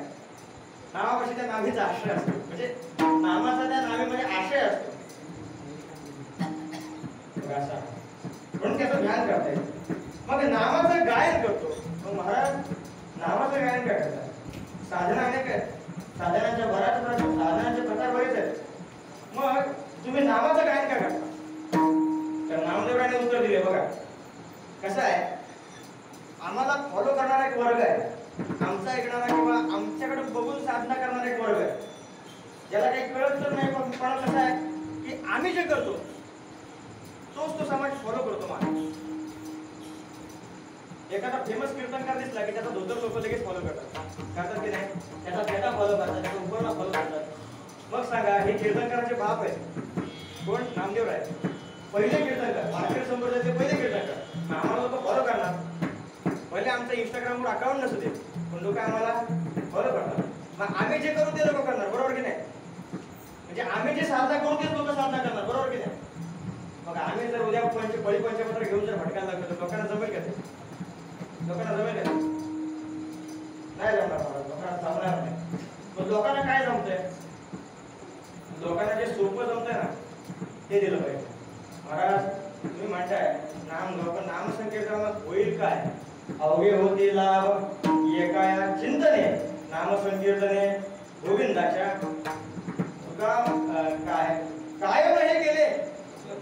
नावापाशी त्या नाभीचा आश्रय असतो म्हणजे नामाचा त्या नावेमध्ये आश्रय असतो म्हणून त्याचं ध्यान करता येईल मग नामाचं गायन करतो मग महाराज नामाचं गायन काय करतात साधना अनेक आहेत साधनांच्या साधनांचे प्रकार बरेच आहेत मग तुम्ही नामाचं गायन काय करता तर नामदेवरायांनी उत्तर दिले बघा कसं आहे आम्हाला फॉलो करणारा एक वर्ग आहे आमचा ऐकणारा किंवा आमच्याकडे बघून साधना करणारा एक वर्ग आहे ज्याला काही कळत तर नाही पण कसं आहे की आम्ही जे करतो तोच तो समाज फॉलो करतो मला एखादा फेमस कीर्तनकार दिसला की त्याचा धोतर लोक लगेच फॉलो करतात की नाही त्याचा फेटा फॉलो करतात त्याचा उपरणा फॉलो करतात मग सांगा हे कीर्तनकाराचे बाप आहे कोण नामदेवराय पहिले कीर्तनकार मार्केट संप्रदायाचे पहिले कीर्तनकार आम्हाला लोक फॉलो करणार पहिले आमचं इंस्टाग्रामवर अकाउंट नसू दे पण लोक आम्हाला फॉलो करतात मग आम्ही जे करू ते लोक करणार बरोबर की नाही म्हणजे आम्ही जे साधना करू तेच लोक साधना करणार बरोबर की नाही मग आम्ही जर उद्या बळी पंचपत्र घेऊन जर भटकायला लागलो तर लोकांना जमेल का ते लोकांना जमेल का नाही जमणार लोकांना जमणार नाही मग लोकांना काय जमतंय लोकांना जे सोपं जमतंय ना ते दिलं पाहिजे महाराज तुम्ही म्हणताय नाम लोक नाम संकीर्तनात होईल काय अवघे होते लाभ एकाया चिंतने नाम संकीर्तने गोविंदाच्या काय कायम हे केले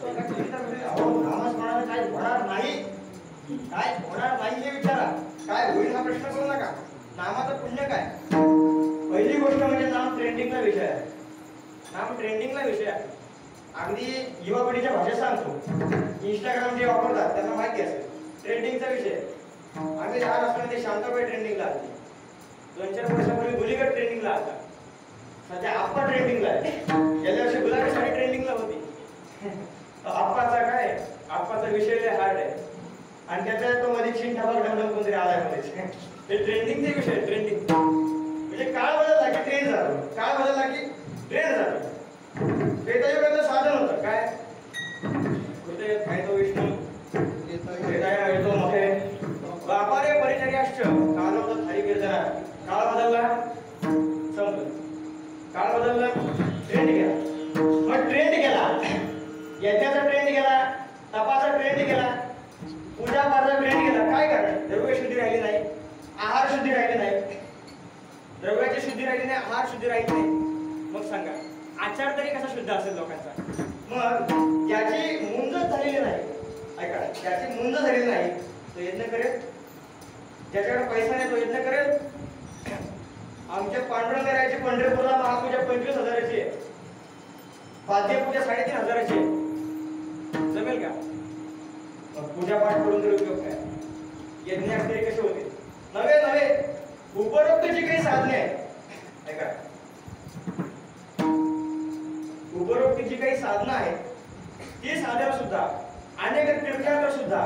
नामस्मरणाने काय होणार नाही काय होणार नाही हे विचारा काय होईल हा प्रश्न करू नका नामाचं पुण्य काय पहिली गोष्ट म्हणजे नाम ट्रेंडिंगचा विषय आहे नाम ट्रेंडिंगला विषय आहे अगदी युवा पिढीच्या भाषेत सांगतो इंस्टाग्राम जे वापरतात त्यांना माहिती असेल ट्रेंडिंगचा विषय आम्ही लहान असताना ते शांताबाई ट्रेंडिंगला आली 2-4 वर्षापूर्वी गुलीगड ट्रेंडिंगला आला सध्या आप्पा ट्रेंडिंगला आहे गेल्या वर्षी गुलाबी साडी ट्रेंडिंगला होती आणि त्याच्या तो मध्ये चिन ठबाक ढमढम कोणतरी आलाय मध्ये. हे ट्रेंडिंगचे विषय, ट्रेंडिंग म्हणजे काळ बदलला की ट्रेंड झालो, काळ बदलला की ट्रेंड झालो. त्रेतायुगाचं साधन होतं काय, तो विष्णू येतो मोठे बापारे परिचर्याश्च काल होतं हरी कीर्तना. काळ बदलला संपलं, काळ बदलला ट्रेंड गेला. मग ट्रेंड गेला, यज्ञाचा ट्रेंड गेला, तपाचा ट्रेंड गेला, पूजा पाठाचा ट्रेंड गेला. काय करणार, द्रव्य शुद्धी राहिली नाही, आहार शुद्धी राहिली नाही, द्रव्याची शुद्धी राहिली नाही, आहार शुद्धी राहिली नाही. मग सांगा आचार तरी कसा शुद्ध असेल लोकांचा. मग ज्याची मुंजच झालेली नाही, ऐका, ज्याची मुंज झालेली नाही तो यज्ञ करेल, ज्याच्याकडे पैसा नाही तो यज्ञ करेल. आमच्या पांडुरंगरायाची पंढरपूरला महापूजा 25,000ची आहे, पाद्यपूजा 3,500ची आहे. जमेल का? मग पूजा पाठ करून तरी उपयोग काय? यज्ञ असते कसे होते? नव्हे नव्हे, उपरोक्त जी काही साधने आहेत, ऐका, उपरोक्त जी काही साधनं आहेत ती साधनं सुद्धा अनेक तीर्थांतर सुद्धा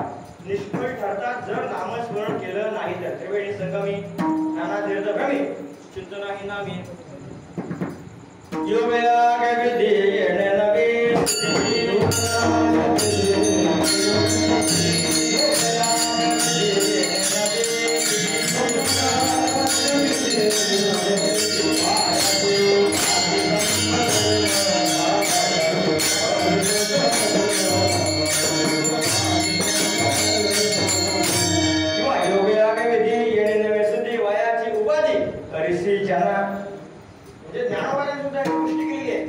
निष्फळ ठरतात जर नामस्मरण केलं नाही तर. त्रिवेणी संगमी नाना तीर्थ भ्रमी चिंतनाही नामी योगया काय विधी येणे नवे म्हणजे ज्ञानोबाने सुद्धा एक गोष्टी केलेली आहे.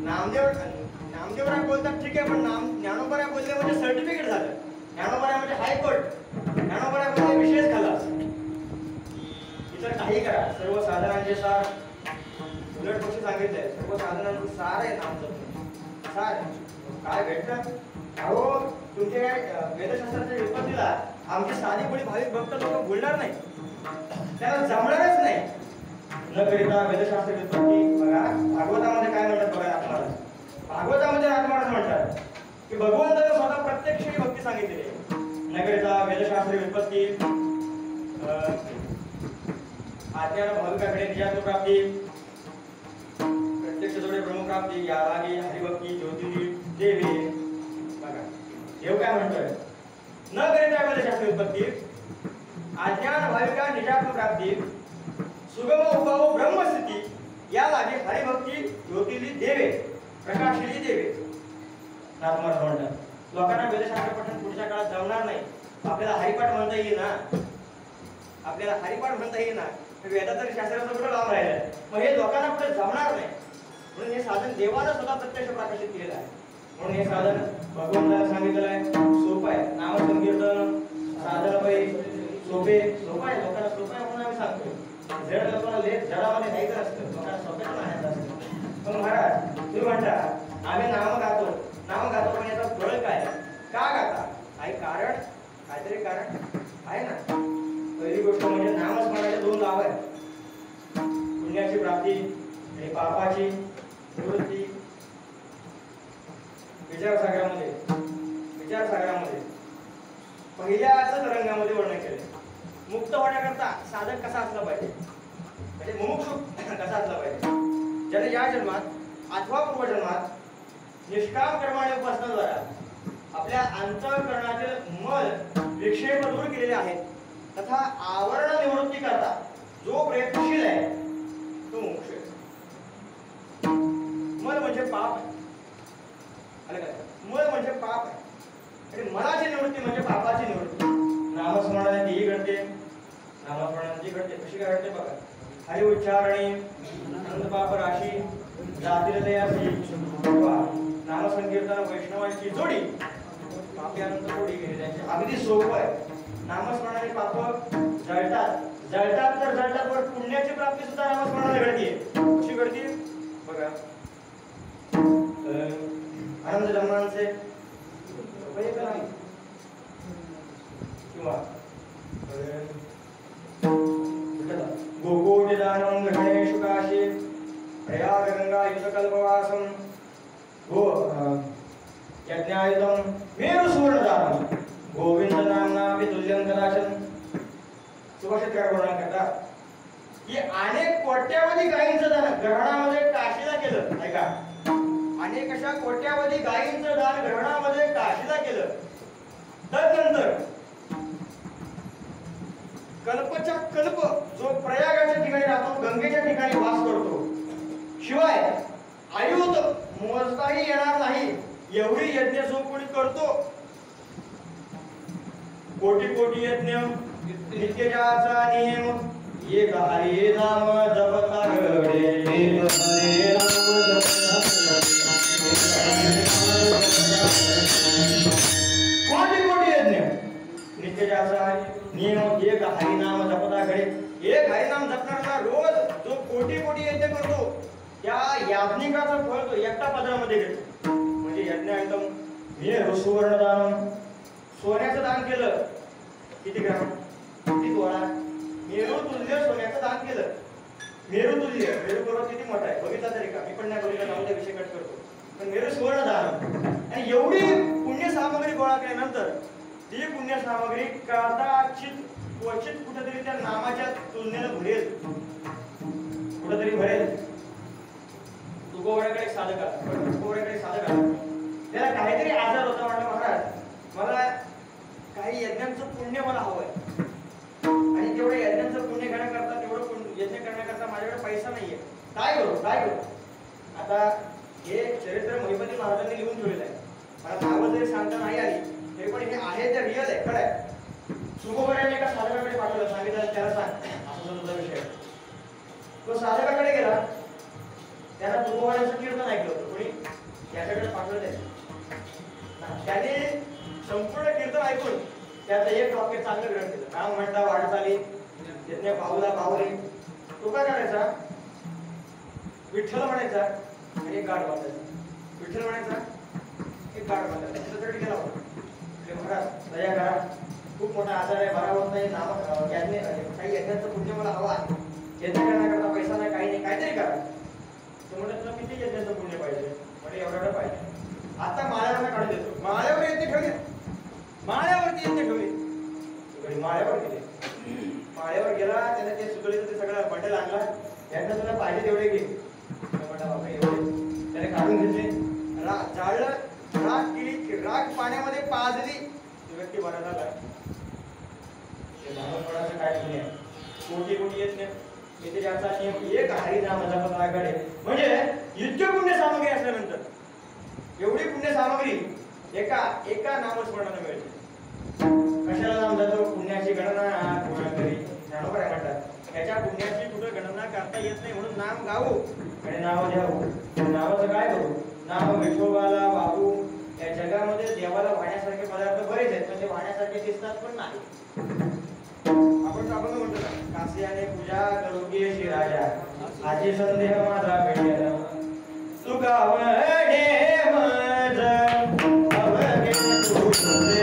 नामदेवराय बोलतात ठीक आहे, पण ज्ञानोबाराय बोलले म्हणजे सर्टिफिकेट झालं. ज्ञानोबाराय म्हणजे हायकोर्ट, ज्ञानोबाराय म्हणजे विशेष खलास. इतर काही करा, सर्व साधनांचे सार उलट पक्षी सांगितलंय, सर्व साधनांचं सार आहे नामजप. सार काय भेटतं? अहो तुमच्या वेदशास्त्राच्या व्युत्पत्तीला आमची साधी कोणी भाविक भक्त लोक बोलणार नाही, त्याला जमणारच नाही. न करिता वेदशास्त्र व्युत्पत्ती. बघा भागवतामध्ये काय म्हणतात बघा, आत्माराज भागवतामध्ये आत्माराज म्हणतात की भगवंताने स्वतः प्रत्यक्ष भक्ती सांगितलेली आहे. न करिता वेदशास्त्र व्युत्पत्ती, आज्ञान भाविकाकडे निजात्म प्राप्ती, प्रत्यक्ष जोडे ब्रह्मप्राप्ती, या लागे हरिभक्ती ज्योतिर्ली देवी. बघा देव काय म्हणतोय, न करिता वेदशास्त्र व्युत्पत्ती, आज्ञान भाविका निजात्म प्राप्ती, सुगम उपाव ब्रह्मस्थिती, या लागे हरिभक्ती ज्योतिर्ली देवे प्रकाशली देवे. आत्माराज म्हणतात लोकांना वेदशास्त्र पठण पुढच्या काळात जमणार नाही. आपल्याला हरिपाठ म्हणता येईल ना, आपल्याला हरिपाठ म्हणता येईल ना, वेदाचं शास्त्राचं कुठं लावून राहिलं. मग हे लोकांना पुढे जमणार नाही. म्हणून हे साधन देवाला स्वतः प्रत्यक्ष प्रकाशित केलेलं आहे. म्हणून हे साधन भगवंताने सांगितलेलं आहे, सोपं आहे. नाम संकीर्तन साधन सोपे सोपं आहे, लोकांना सोपं आहे म्हणून आम्ही सांगतो. जड लोकांना लेट जडामध्ये घ्यायचं असतं, लोकांना सोप्याचं म्हणायचं असतं. पण महाराज तुम्ही म्हणता आम्ही नाम गातो पण याचा फळ काय, का गाता? काही कारण, काहीतरी कारण आहे ना. पहिली गोष्ट म्हणजे नामस्मरणाचे 2 लाभ आहेत, पुण्याची प्राप्ती आणि पापाची निवृत्ती. विचारसागरामध्ये पहिल्याच रंगामध्ये वर्णन केले. मुक्त होण्याकरता साधक कसा असला पाहिजे, म्हणजे मुमुक्षु कसा असला पाहिजे. ज्याने या जन्मात अथवा पूर्वजन्मात निष्काम कर्माने उपासनाद्वारा आपल्या अंतःकरणातील मल विक्षेप दूर केलेले आहेत तथा आवरण निवृत्ती करता जो प्रयत्नशील आहे तो मोक्ष. मल म्हणजे पाप आहे, मल म्हणजे पाप आहे आणि मनाची निवृत्ती म्हणजे पापाची निवृत्ती. नामस्मरणाने तीही घडते, नामस्मरणाने घडते. कशी काय घडते बघा. हरि उच्चारणे अनंत पाप राशी जातील अशी नामसंकीर्तन वैष्णवांची जोडी पाप्यानंत जोडी गेली त्यांची. अगदी सोपं आहे. नामस्मरणाने पाप जळतात तर जळतात, पण पुण्याची प्राप्ती सुद्धा नामस्मरणाने घडते. कशी घडते बघा. आनंद जन्मांचे किंवा गोकोटिदानं गणेशु काशी प्रयाग गंगा युगकल्पवासं यज्ञायुधं मेरु सुवर्णदानं गोविंद नाम्ना सुभाषितकार वर्णन करतात की अनेक कोट्यावधी गायींचं दान ग्रहणामध्ये काशीला केलं. ऐका, अनेक अशा कोट्यावधी गायींचं दान ग्रहणामध्ये काशीला केलं. तदनंतर कल्पच्या कल्प जो प्रयागाच्या ठिकाणी राहतो, गंगेच्या ठिकाणी वास करतो, शिवाय आयुध मोजताही येणार नाही एवढी यज्ञ जो कोणी करतो, कोटी कोटी यज्ञ नित्यजाचा नियम, एक हरी नाम जपता घडे, एक हरी नाम जपता कोटी कोटी यज्ञ नित्यजाचा नियम, एक हरी नाम जपता घडे. एक हरी नाम जपणारा रोज जो कोटी कोटी यज्ञ करतो त्या याज्ञिकाचं फळ तो एकटा पदरामध्ये घेतो. म्हणजे यज्ञ एकदम मेरू सुवर्ण दान, सोन्याचं दान केलं. किती ग्राम, किती तोळा, मेरू तुल्य सोन्याचं दान केलं. मेरू तुल्य, मेरू पर्वत किती मोठा आहे बघितला तरी का, मी पण नाही बघितला, जाऊन त्या विषय कट करतो. पण मेरू सुवर्ण दान आणि एवढी पुण्य सामग्री गोळा केल्यानंतर ती पुण्य सामग्री कदाचित क्वचित कुठेतरी त्या नामाच्या तुलनेनं भरेल, कुठेतरी भरेल. तुकोबऱ्याकडे साधक आला, तुकोबऱ्याकडे साधक आला, त्याला काहीतरी आजार होता. म्हटलं महाराज मला काही यज्ञांचं पुण्य मला हवंय आणि तेवढं यज्ञांचं पुण्य घेण्याकरता, तेवढं यज्ञ करण्याकरता माझ्याकडे पैसा नाहीये, काय करू काय करू. आता हे चरित्र महिपती महाराजांनी लिहून ठेवलेलं आहे. मला नावं जरी सांगता नाही आली तरी पण हे आहे ते रिअल आहे, खरं आहे. तुकोबऱ्याने एका साधकाकडे पाठवलं, सांगितलं त्याला सांग असा तुझा विषय. तो साधकाकडे गेला, त्याला तुकोबऱ्याचं कीर्तन ऐकलं होतं, कोणी याच्याकडे पाठवलं. त्याने संपूर्ण कीर्तन ऐकून त्याचं एक वाक्य चांगलं ग्रहण केलं. नाम म्हणता वाटचाली यज्ञ पाऊला पाऊले. तो काय करायचा, विठ्ठल म्हणायचा आणि एक गाठ बांधायचा, विठ्ठल म्हणायचा एक गाठ बांधायचा. त्याच्यासाठी गेला होता, महाराज दया करा, खूप मोठा आजार आहे, बरा होत नाही, नाम यज्ञ काही यज्ञाचं पुण्य मला हवं आहे, यज्ञ करण्याकरता पैसा नाही, काही नाही, काहीतरी करा. तो म्हणत तुला किती यज्ञाचं पुण्य पाहिजे, म्हणजे एवढं पाहिजे. आता माळ्यावर काढून देतो, माळ्यावर यज्ञ ठेवले, माळ्यावरती यज्ञ ठेवले. माळ्यावर गेले, माळ्यावर गेला, त्याने ते सुगडीचं ते सगळं बंडल आणला, यांना तुला पाहिजे तेवढे घे. म्हणला बाबा एवढे, त्याने काढून घेतले, जाळलं, राख केली, राख पाण्यामध्ये पाजली, ती व्यक्ती बरा झाला. काय पुण्य, कोटी कोटी यज्ञ इथे ज्याचा नियम, एक हरी नाम जपता घडे. म्हणजे इतके पुण्य सामग्री असल्यानंतर, एवढी पुण्य सामग्री एका नामस्मरणाने मिळते. कशाला नाम जातो, पुण्याची गणना कोणा करी, ज्ञानोबा म्हणतात त्याच्या पुण्याची कुठे गणना करता येत नाही, म्हणून नाम गावू आणि नाव द्यावं. नावाचं काय करू, नाम विठोबाला वाहू. या जगामध्ये देवाला वाहण्यासारखे पदार्थ बरेच आहेत, पण ते वाहण्यासारखे दिसतात पण नाही. आपण म्हणतो ना, कासियाने पूजा करोगी शिराजा, आजी संदेह माझा भेटेल तुगावणे मज अवगे तुझे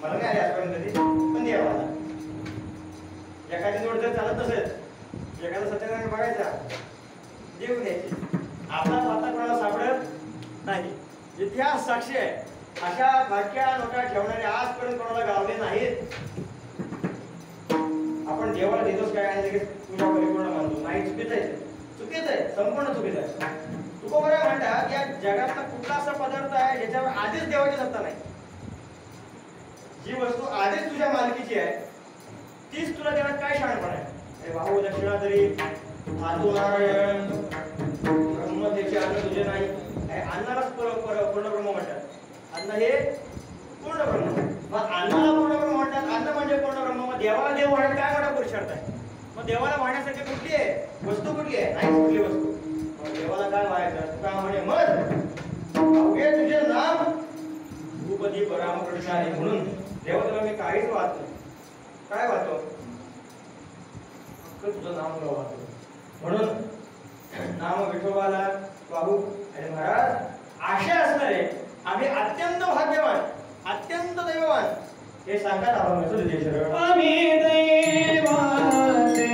मला नाही आले आजपर्यंत कधी, पण द्यावा आता. एखादी जोड जर चालत नसेल, एखादा सत्यनारायण बघायचा, देऊ द्यायची. आपला आता कोणाला सापडत नाही. इतिहास साक्षी आहे. अशा भाग्या नोटा ठेवणारे आजपर्यंत कोणाला गावले नाहीत. आपण देवाला देतोच काय आणि लगेच पूजा परिपूर्ण मानतो, नाही. चुकीचं आहे, चुकीचं आहे, संपूर्ण चुकीचं आहे. तुकोबरा म्हणतात या जगातला कुठला असा पदार्थ आहे ज्याच्यावर आधीच देवाची सत्ता नाही. जी वस्तू आधीच तुझ्या मालकीची आहे तीच तुला देण्यात काय शहाणपण आहे. भाऊ दक्षिणा तरी हातू नारायण ब्रह्म त्याचे अन्न तुझे नाही. अन्नालाच पूर्ण ब्रह्म म्हणतात. अन्न हे पूर्ण ब्रह्म. मग अन्नाला पूर्ण ब्रह्म म्हणतात. अन्न म्हणजे पूर्ण ब्रह्म. मग देवाला देव वाढत काय मोठा पुरुषार्थ आहे. मग देवाला वाढण्यासाठी कुठली आहे वस्तू, कुठली आहे नाही कुठली वस्तू. मग देवाला काय व्हायचं तुका म्हणे मग अवघे तुझे नाम भूपती रामकृष्ण आहे. म्हणून देवा तुला मी काहीच वाचतो. काय वाचतो? तुझं नाम वाचतो. म्हणून नाम विठोबाला वाहू. आणि महाराज असे असणारे आम्ही अत्यंत भाग्यवान, अत्यंत दैववान हे सांगतात. आपण आम्ही दैवाचे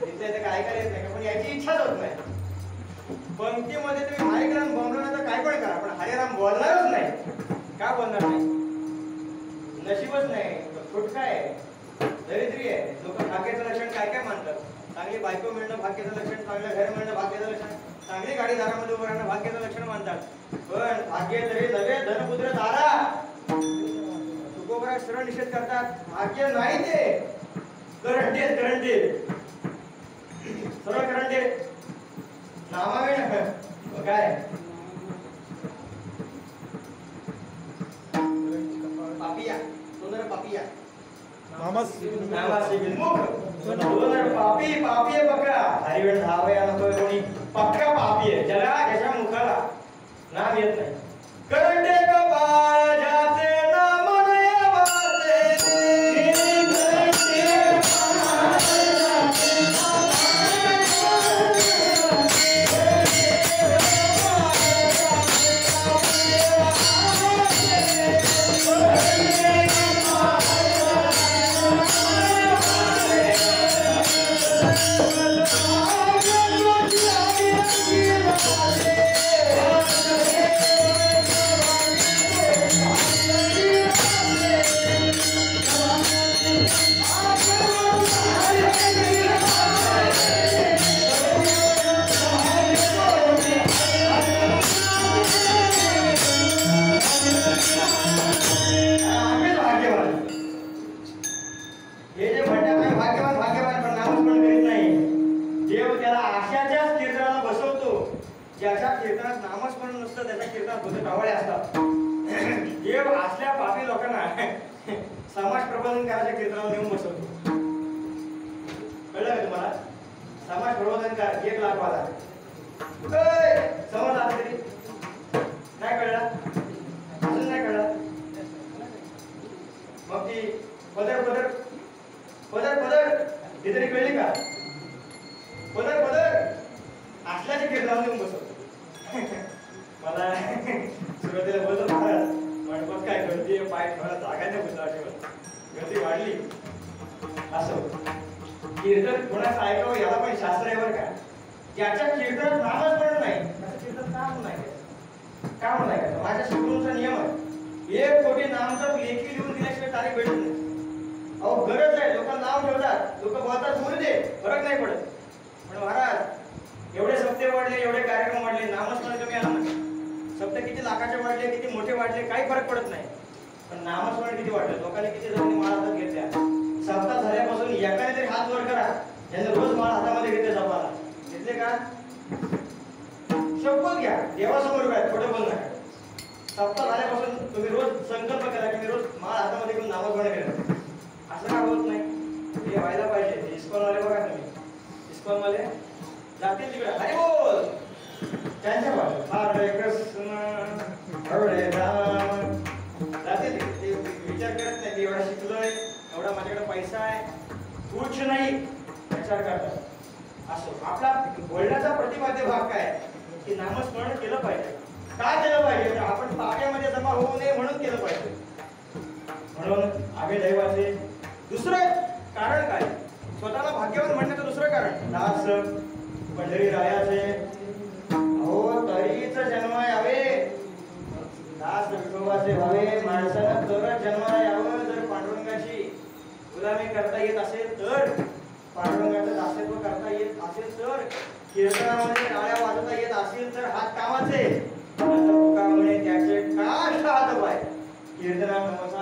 तिथल्या इथे काय ऐकायला येत नाही पण याची इच्छाच होत नाही. पंक्तीमध्ये तुम्ही हरे राम बोलणार तर काय पण करा, पण हरे राम बोलणारच नाही. का बोलणार नाही? नशीबच नाही, फुटका आहे, दरिद्री आहे. लोक भाग्याचं लक्षण काय काय मानतात? चांगली बायको मिळणं भाग्याचं लक्षण, चांगलं घर मिळणं भाग्याचं लक्षण, चांगली गाडी दारामध्ये उभं राहणं भाग्याचं लक्षण मानतात. पण भाग्य तरी नव्हे, धनपुत्र दारा. तुकोबरा सरळ निषेध करतात. भाग्य नाही ते करंटे सरळ करंटे नामावे ना काय पापिया सोनर पापिया नामासी विमुख सोनर पापी आहे बघा. हरिवेळ धावे नको कोणी पक्का पापी आहे, ज्याला त्याच्या मुखाला नाम येत नाही. करंटे कपाळ ज्याचे नाम नाही वाचे, ज्याच्या कीर्तनात नामस्मरण नसतं त्याच्या कीर्तनात भूत कावळे असतात. देव असल्या पापी लोकांना समाज प्रबोधन करायच्या कीर्तनावर नेऊन बसवतो. कळलं का तुम्हाला? समाज प्रबोधनकार 1 लाख वाला समज आला तरी नाही कळला, अजून नाही कळला. मग ती पदर पदर पदर पदर ही तरी कळली का? पदर पदर असल्याचे कीर्तनावर नेऊन बसवतो. मला सुरुवातीला बोलतो महाराज मंडपात काय गर्दी आहे, पाय ठेवायला जागा नाही होत, आठवत गर्दी वाढली. असं कीर्तन कोणाचं ऐकावं याला पण शास्त्र आहे बरं का. ज्याच्या कीर्तनात नामच पण नाही त्याचं कीर्तन काम नाही करायचं. माझ्या शिकवणूचा नियम आहे, 1 कोटी नामचं लेखी लिहून दिल्याशिवाय तारीख भेटत नाही. अहो गरज आहे, लोक नाव ठेवतात, लोक बोलतात बोलू दे, फरक नाही पडत. पण महाराज एवढे सप्ते वाढले, एवढे कार्यक्रम वाढले, नामस्मरण कमी आलं ना. सप्ते किती लाखाचे वाढले, किती मोठे वाढले, काही फरक पडत नाही. पण नामस्मरण किती वाढलं, लोकांनी किती जणांनी माळ हातात घेतल्या. सप्ताह झाल्यापासून एकाने तरी हात वर करा, ज्याने रोज माळ हातामध्ये घेतले जपाला घेतले का? शपथ घ्या देवासमोर, काय खोटं बोल नका. सप्ताह झाल्यापासून तुम्ही रोज संकल्प करा की मी रोज माळ हातामध्ये घेऊन नामस्मरण केलं. असं का होत नाही? हे व्हायला पाहिजे. इस्कॉनवाले बघा तुम्ही, इस्कॉनवाले जातील तिकडे हरे बोल त्यांच्या हरे कृष्ण हरे राम जातील. ते विचार करत नाही एवढा शिकलोय, एवढा माझ्याकडे पैसा आहे, कुछ नाही विचार करतात. असं आपला बोलण्याचा प्रतिपाद्य भाग काय की नामस्मरण केलं पाहिजे. का केलं पाहिजे? तर आपण पाप्यामध्ये जमा होऊ नये म्हणून केलं पाहिजे. म्हणून आम्ही दैवाचे दुसरं कारण काय, स्वतःला भाग्यवान म्हणण्याचं दुसरं कारण दास पंढरी रायाचे हो तरीच जन्म यावे, दास विठोबाचे व्हावे. माणसानं तरच जन्माला यावं. जर पांडुरंगाची गुलामी करता येत असेल तर, पांडुरंगाचं दासत्व करता येत असेल तर, कीर्तनामध्ये टाळ्या वाजवता येत असेल तर हात कामाचे. तुकामुळे त्याचे काष्ट हात पाय कीर्तनात नमसा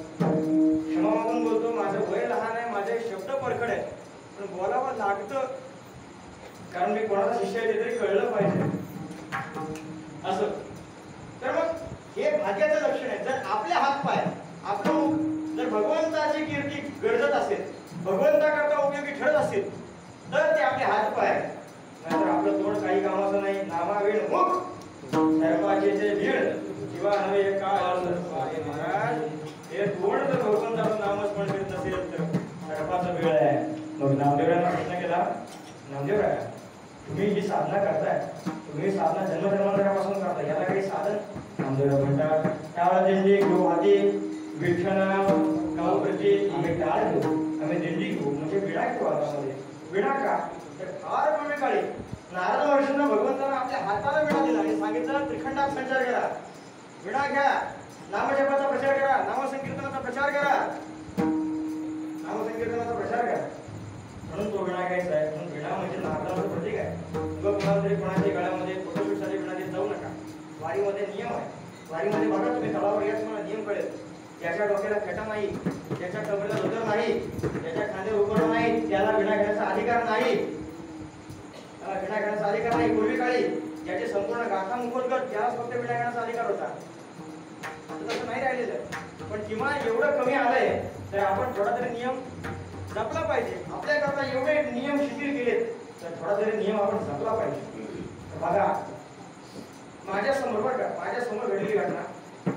क्षमा मागून बोलतो. माझं वय लहान आहे, माझे शब्द परखड आहेत, पण बोलावं लागतं कारण मी कोणाचा शिष्य आहे ते तरी कळलं पाहिजे. असं तर मग हे भाग्याचं लक्षण आहे. जर आपले हातपाय आपलं जर भगवंताची कीर्ती गरजत असेल, भगवंताकरता उपयोगी ठरत असेल तर ते आपले हातपाय. नाहीतर आपलं तोंड काही कामाचं नाही. नामावेण मुख सर्वाचे भीड किंवा नव्हे काय महाराज हे तोंड जर भगवंताचं नामस्मरण करीत नसेल तर सर्पाचा वेळ आहे. मग नामदेवरायांना प्रश्न केला, नामदेवराय तुम्ही जी साधना करताय, तुम्ही साधना जन्मजन्मांतरापासून करताय, याला काही साधन? नामदेवराय म्हणतात टाळ दिंडी घेऊ, आधी विठ्ठल गावप्रती आम्ही टाळ घेऊ, आम्ही दिंडी घेऊ म्हणजे विडा घेऊ हातामध्ये. विणा का तर फार पूर्वी काळी नारद महर्षींना भगवंतांना आपल्या हाताला विणा दिला आणि सांगितलं त्रिखंडात संचार करा, विणा घ्या, नामजपाचा प्रचार करा, नामसंकीर्तनाचा प्रचार करा, नामसंकीर्तनाचा प्रचार करा. म्हणून तो विणा घ्यायचा आहे. म्हणून विणा म्हणजे नारदाचं प्रतीक आहे. उगा कोणाला तरी कोणाच्या गळ्यामध्ये फोटोशूटसाठी विणा देत जाऊ नका. वारीमध्ये नियम आहे. वारीमध्ये बघा तुम्ही तळावर याच मला नियम कळेल. त्याच्या डोक्याला फेटा नाही, त्याच्या कमरेला धोतर नाही, त्याच्या खांद्यावर उघड नाही, त्याला विणा घेण्याचा अधिकार नाही. त्याला विणा घेण्याचा अधिकार नाही. पूर्वी काळी ज्याचे संपूर्ण गाथा मुखोद्गत त्यालाच फक्त विणा घेण्याचा अधिकार होता. आता तसं नाही राहिलेलं. पण किमान एवढं कमी आलंय तर आपण थोडा तरी नियम जपला पाहिजे. आपल्याकरता एवढे नियम शिथिल केलेत तर थोडा तरी नियम आपण जपला पाहिजे. बघा माझ्या समोर घडलेली घटना.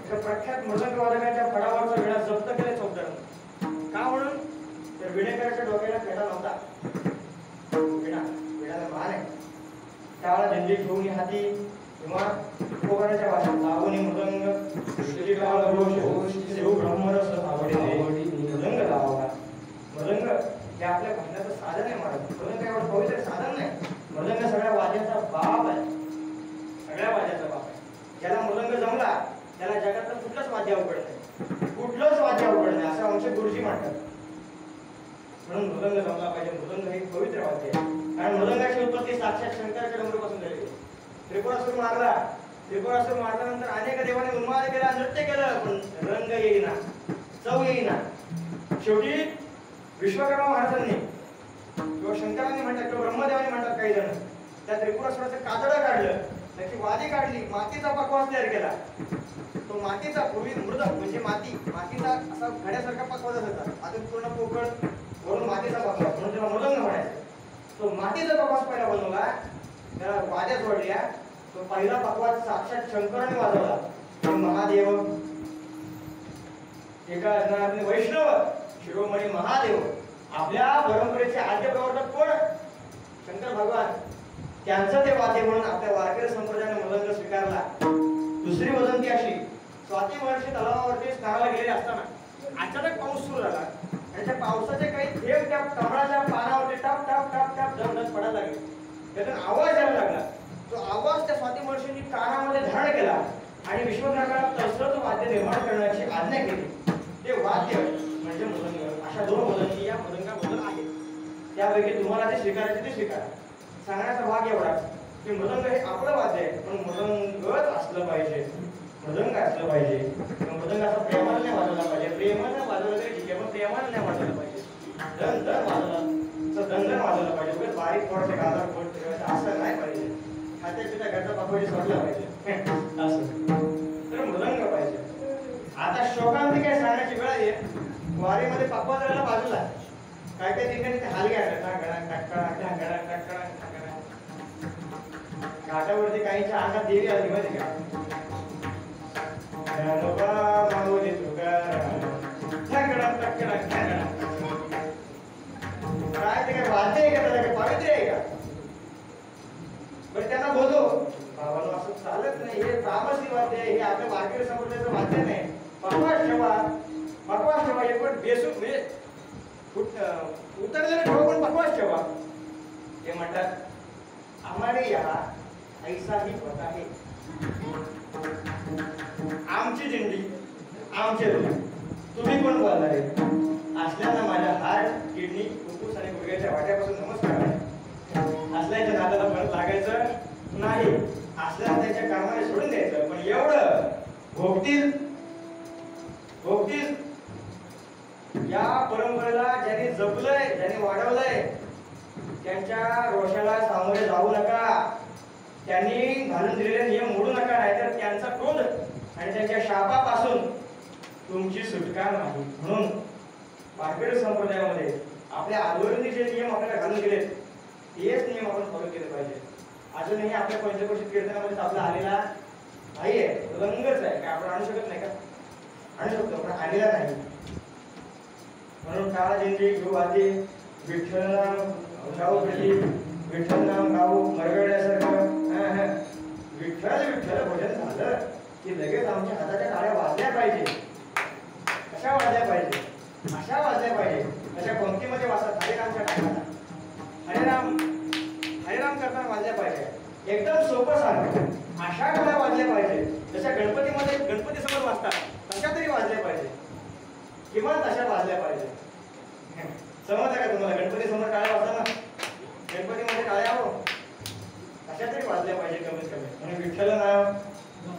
प्रख्यात मृदंगवादकाच्या फडावरचा विणा जप्त केले चौकदारांनी. का म्हणून तर विणेकराच्या डोक्याला फेटा नव्हता. विणाला मान आहे. त्यावेळेला दिंडी ठेवून हाती किंवा उपकरणाच्या भाषेत लावणी मृदंग ब्रह्मरस मृदंग लावला. मृदंग हे आपल्या भाषणाचं साधन आहे. महाराज मृदंग एवढं पवित्र साधन नाही. मृदंग सगळ्या वाद्याचा बाप आहे. सगळ्या वाद्याचा बाप आहे. ज्याला मृदंग जमला त्याला जगातलं कुठलंच वाद्य अवघड नाही. कुठलंच वाद्य अवघड नाही असं आमचे गुरुजी म्हणतात. म्हणून मृदंग जमला पाहिजे. मृदंग हे पवित्र वाद्य आहे. कारण मृदंगाची उत्पत्ती साक्षात शंकराच्या डमरूपासून झाली. त्रिपुरासुर मारल्यानंतर अनेक देवाने उन्माद केला, नृत्य केलं, पण रंग येईना, चव येईना. शेवटी विश्वकर्मा महाराजांनी किंवा शंकरांनी म्हणतात किंवा ब्रह्मदेवानी म्हणतात काही जण त्या त्रिपुरासुराचं कातडं काढलं, त्याची वादी काढली, मातीचा पकवास तयार केला. तो मातीचा पूर्वी मृद म्हणजे मातीचा असा घड्यासारखा पकवास होता. आता पूर्ण पोकळ वरून मातीचा पकवास म्हणून त्याला मृदंग म्हणायचं. तो मातीचा पकवास पहिला बनवला, त्याला वाद्या जोडल्या. तो पहिला पकवास साक्षात शंकराने वाजवला. महादेव एका असणारे वैष्णव शिरोमणी महादेव आपल्या परंपरेचे आद्य प्रवर्तक कोण? शंकर भगवान. त्यांचं ते वाद्य म्हणून आपल्या वारकरी संप्रदायाने मृदंग स्वीकारला. दुसरी वदंती अशी, स्वाती महर्षी तलावावरती स्नानाला गेलेले असताना अचानक पाऊस सुरू झाला आणि त्या पावसाचे काही थेंब त्या कमळाच्या पानावरती टाप टाप टाप टाप जमजत पडायला लागले. त्यातून आवाज यायला लागला. तो आवाज त्या स्वाती महर्षींनी कानामध्ये धारण केला आणि विश्वकर्माला तसंच वाद्य निर्माण करण्याची आज्ञा केली. ते वाद्य म्हणजे मृदंग. अशा दोन वदंती या मृदंगाबद्दल आहेत. त्यापैकी तुम्हाला जे स्वीकारायचे ते स्वीकारा. सांगण्याचा भाग एवढाच की मृदंग हे आपलं वाद्य आहे, पण मृदंगच असलं पाहिजे. मृदंग असलं पाहिजे. मृदंग असं प्रेमाने नाही वाजवला पाहिजे. प्रेमाने वाजवलं तरी ठीक आहे, पण प्रेमाने नाही वाजवलं पाहिजे. दंदन वाजवलं पाहिजे. बारीक थोडसे गाजर फोड ठेवायचं असं नाही पाहिजे. खात्या पित्या घरचा पापडी सोडला पाहिजे असं. तर मृदंग पाहिजे. आता शोकांती काय सांगण्याची वेळ आहे. वारीमध्ये पकवास राहिला बाजूला, काय काय ठिकाणी ते हाल घ्यायला घाटावरती काहींच्या अंगात देवी आली माहिती का? काय ते काय वाद्य आहे का? त्याला पावित्र्य आहे का? बरं त्यांना बोलतो बाबांना असं चालत नाही. हे तामसी वाद्य आहे. हे आपल्या वारकरी संप्रदायाचं वाद्य नाही. पकवास ठेवा एक पण बेसूक म्हणजे उतरलेलं ठेवा, पण पकवास ठेवा. ते म्हणतात आम्हाला या ऐसा ही होत आहे. आमची दिंडी, आमचे लोक, तुम्ही कोण बोलणार आहे? असल्यानं माझ्या हार्ट, किडनी, फुफ्फुस आणि गुडघ्याच्या वाट्यापासून नमस्कार आहे. असल्याच्या नादाला परत लागायचं नाही. असल्यानं त्याच्या कामाने सोडून द्यायचं. पण एवढं भोगतील या परंपरेला ज्यांनी जपलंय, ज्यांनी वाढवलंय, त्यांच्या रोषाला सामोरे जाऊ नका. त्यांनी घालून दिलेले नियम मोडू नका, नाहीतर त्यांचा क्रोध आणि त्यांच्या शापापासून तुमची सुटका नाही. म्हणून वारकरी संप्रदायामध्ये आपल्या आजोबांनी जे नियम आपल्याला घालून दिलेत तेच नियम आपण फॉलो केले पाहिजे. अजूनही आपल्या पंचकोशी कीर्तनामध्ये आपला आलेला नाहीये, रंगच आहे. काय आपण आणू शकत नाही का? आणू शकतो, पण आलेला नाही. म्हणून काळा दिंडी घेऊ आधी विठ्ठल नाम गाऊ भेटली, विठ्ठल नाम गाऊ मरगळल्यासारखं. विठ्ठल विठ्ठल भजन झालं की लगेच आमच्या हाताच्या टाळ्या वाजल्या पाहिजे. कशा वाजल्या पाहिजे? अशा वाजल्या पाहिजे. अशा पंक्तीमध्ये वाचत हरे रामच्या टाळ्या. हरिराम हरिराम करताना वाजल्या पाहिजे. एकदम सोपं सांग. अशा टाळ्या वाजल्या पाहिजे जशा गणपतीमध्ये गणपती समोर वाजतात तशा तरी वाजल्या पाहिजे, किमान तशा वाजल्या पाहिजे. समजलं का तुम्हाला? गणपती समोर टाळ्या वाजताना गणपतीमध्ये टाळ्या हो अशा तरी वाजल्या पाहिजे कमीत कमी. म्हणून विठ्ठल नाव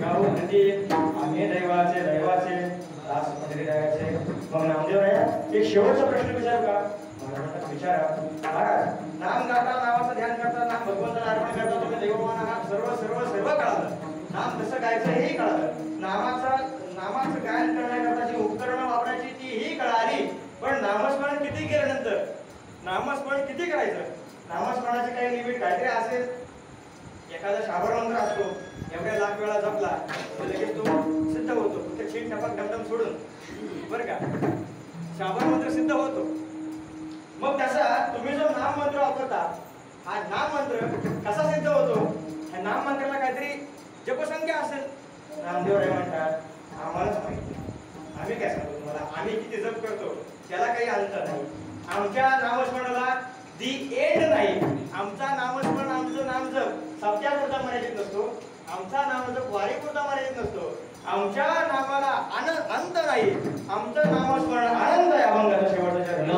गाऊ नदी आम्ही दैवाचे दास मंदिरी द्यायचे. मग नामदेव राया एक शेवटचा प्रश्न विचारू का? महाराजांना विचारा. महाराज, नाम गाता, नावाचं ध्यान करता, नाम भगवंताला अर्पण करता, तुम्ही देवमान आहात, सर्व सर्व सर्व कळालं. नाम कसं गायचं हेही कळालं. नामाचं गायन करण्याकरता जी उपकरणं वापरायची तीही कळाली. पण नामस्मरण किती केल्यानंतर, नामस्मरण किती करायचं, नामस्मरणाचे काही लिमिट काहीतरी असेल. एखादा शाबर मंत्र असतो, एवढ्या लाख वेळा जपला तर लगेच तो सिद्ध होतो. फक्त छीन टपक डमडम सोडून, बरं का, शाबर मंत्र सिद्ध होतो. मग तसा तुम्ही जो नाम मंत्र वापरता, हा नाम मंत्र कसा सिद्ध होतो? ह्या नाम मंत्राला काहीतरी जपसंख्या असेल. नामदेव राय म्हणतात आम्हालाच माहिती, आम्ही काय सांगतो तुम्हाला, आम्ही किती जप करतो त्याला काही अंत नाही. आमच्या नामस्मरणाला दी एंड नाही. आमचा नामस्मरण, आमचं नाम जप सप्त्यापुरता मर्यादित नसतो. आमचा नाम जप वारीपुरता मर्यादित नसतो. आमच्या नामाला अंत नाही. आमचं नामस्मरण आनंद आहे. अभंगाचा शेवटचा चरण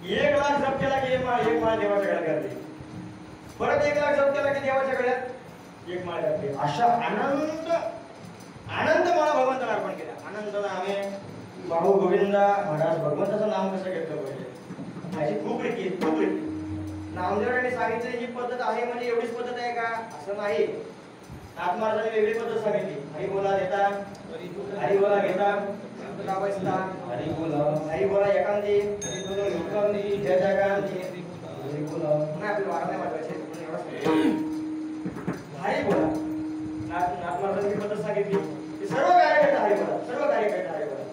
1 लाख जप केला की एक माळ देवाच्या गळ्यात घालते. परत 1 लाख जप केला की देवाच्या गळ्यात एक माळ घालते. अशा आनंद माळा भगवंताला अर्पण केल्या. आनंदाने आम्ही बाहू गोविंदा महाराज भगवंताचं नाम कसं घेतलं पाहिजे माझी खूप रीती. नामदेवांनी सांगितलं ही पद्धत आहे म्हणजे एवढीच पद्धत आहे का असं नाही. नाथ महाराजांनी वेगळी पद्धत सांगितली. हरी बोला देता, हरी बोला घेता, हरी बोला एकांती, जय जयकांती, हरी बोला पुन्हा आपली वारा नाही वाजवायची. हरी बोला नाथ महाराजांनी पद्धत सांगितली की सर्व कार्य करता हरी बोला, सर्व कार्य करता हरी बोला.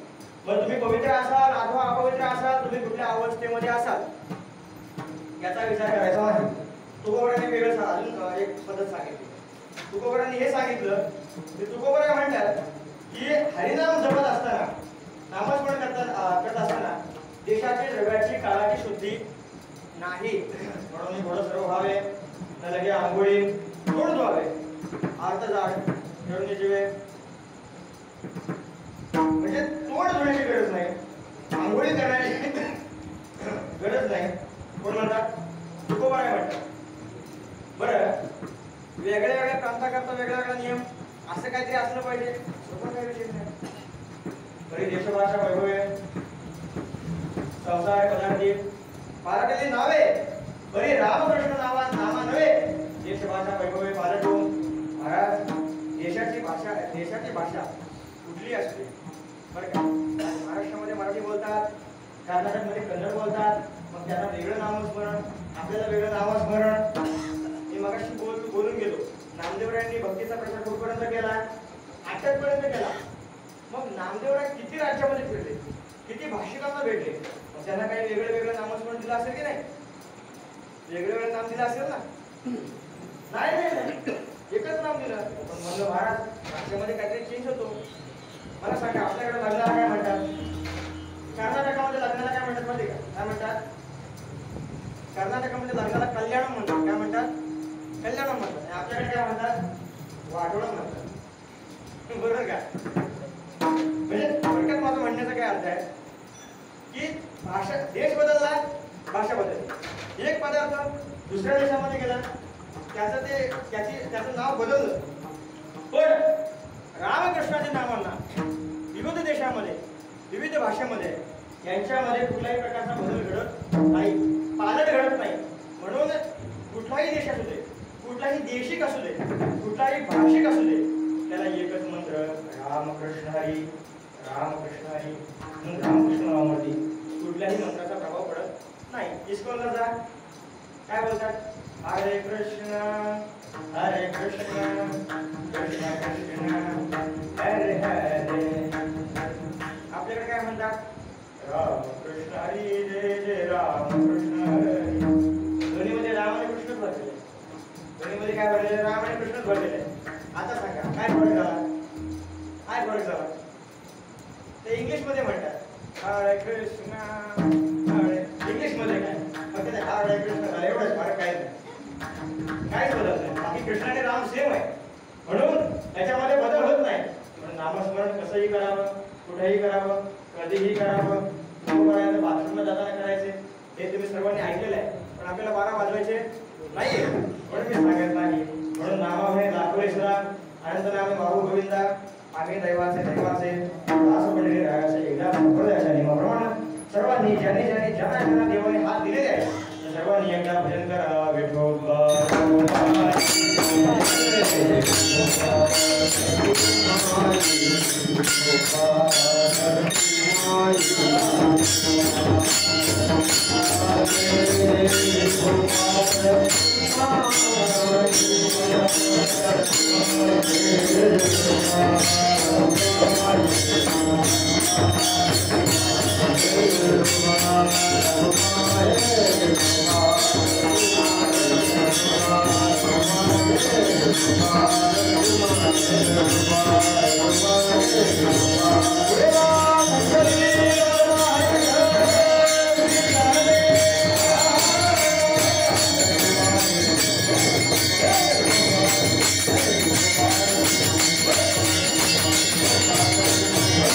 मग तुम्ही पवित्र असाल अथवा अपवित्र असाल, तुम्ही कुठल्या अवस्थेमध्ये असाल याचा विचार करायचा नाही. तुकोबरांनी वेगळं अजून एक पद्धत सांगितली. तुकोबरांनी हे सांगितलं की तुकोबरा म्हणतात की हरिनाम जपत असताना, नामस्मरण करत असताना देशाची द्रव्याची काळाची शुद्धी नाही. म्हणून थोडं सर्व व्हावे, न लगे आंघोळी तोंड धुवावे, अर्ध जाड ठेवून जीवे म्हणजे तोंड धुण्याची गरज नाही, आंघोळी करण्याची गरज नाही. कोण म्हणतात? तुकोबरा म्हणतात. बरं वेगळ्या वेगळ्या प्रांताकरता वेगळा वेगळा नियम असं काहीतरी असलं पाहिजे, काही विषय नाही. तरी देशभाषा वैभवे संसार पदार्थी पारटली नावे बरी रामकृष्ण नामा नव्हे, देशभाषा वैभवे पालटू. महाराज देशाची भाषा कुठली असते बरं का. महाराष्ट्रामध्ये मराठी बोलतात, कर्नाटकमध्ये कन्नड बोलतात, मग त्यांना वेगळं नामस्मरण, आपल्याला वेगळं नामस्मरण. मी मगाशी बोलून गेलो. नामदेवरायांनी भक्तीचा प्रचार कुठपर्यंत केला? आठपर्यंत केला. मग नामदेवराय किती राज्यामध्ये फिरले, किती भाषिकांना भेटले, मग त्यांना काही वेगळं नामस्मरण दिलं असेल की नाही? वेगळं नाम दिलं असेल ना? नाही एकच नाम दिलं. पण म्हणलं महाराज राज्यामध्ये काहीतरी चेंज होतो. मला सांगा आपल्याकडे लग्नाला काय म्हणतात? कर्नाटकामध्ये लग्नाला काय म्हणतात माहिती का? काय म्हणतात? कर्नाटकामध्ये लग्नाला कल्याणम म्हणतात. काय म्हणतात? कल्याणम म्हणतात. आपल्याकडे काय म्हणतात? वाटोळं म्हणतात. बरोबर का? म्हणजे थोडक्यात माझं म्हणण्याचा काय अर्थ आहे की भाषा, देश बदलला, भाषा बदलली. एक पदार्थ दुसऱ्या देशामध्ये गेला, त्याचं नाव बदललं. पण रामकृष्णाच्या नावांना विविध देशामध्ये विविध भाषेमध्ये यांच्यामध्ये कुठल्याही प्रकारचा बदल घडत नाही, पालट घडत नाही. म्हणून कुठलाही देश असू दे, कुठलाही देशिक असू दे, कुठलाही भाषिक असू दे, त्याला एकच मंत्र रामकृष्ण हरी, रामकृष्ण हरी. म्हणून रामकृष्ण नावामध्ये कुठल्याही मंत्राचा प्रभाव पडत नाही. इस्कॉनला जा, काय बोलतात? हरे कृष्ण हरे कृष्ण कृष्ण कृष्ण हरे हरे. आपल्याकडे काय म्हणतात? राम कृष्ण हरी जय जय राम कृष्ण हरी. दोन्हीमध्ये राम आणि कृष्णच भरलेले, दोन्हीमध्ये काय भरलेले? राम आणि कृष्णच भरलेले. आता सांगा काय फरक झाला? काय फरक झाला? ते इंग्लिश मध्ये म्हणतात हरे कृष्ण हरे. इंग्लिश मध्ये काय फक्त ते हरे कृष्ण झाले, एवढंच फरक. काय काहीच बदल नाही. बाकी कृष्ण आणि राम सेम आहे, म्हणून त्याच्यामध्ये बदल होत नाही. म्हणून नामस्मरण कसंही करावं, कुठेही करावं, कधीही करावं. बाथरूमला जाताना करायचे हे तुम्ही सर्वांनी ऐकलेलं आहे. पण आपल्याला 12 वाजवायचे नाहीये, म्हणून मी सांगत नाही. म्हणून नामाने दाखवेश्वरा अनंत नाम बाहू गोविंदा आम्ही दैवाचे दास पंडित रायाचे एकदा संप्रदायाच्या नियमाप्रमाणे सर्वांनी ज्यांनी ज्यांना देवाने हात दिलेले आहे सर्वांनी एकदा भजन करा. Govinda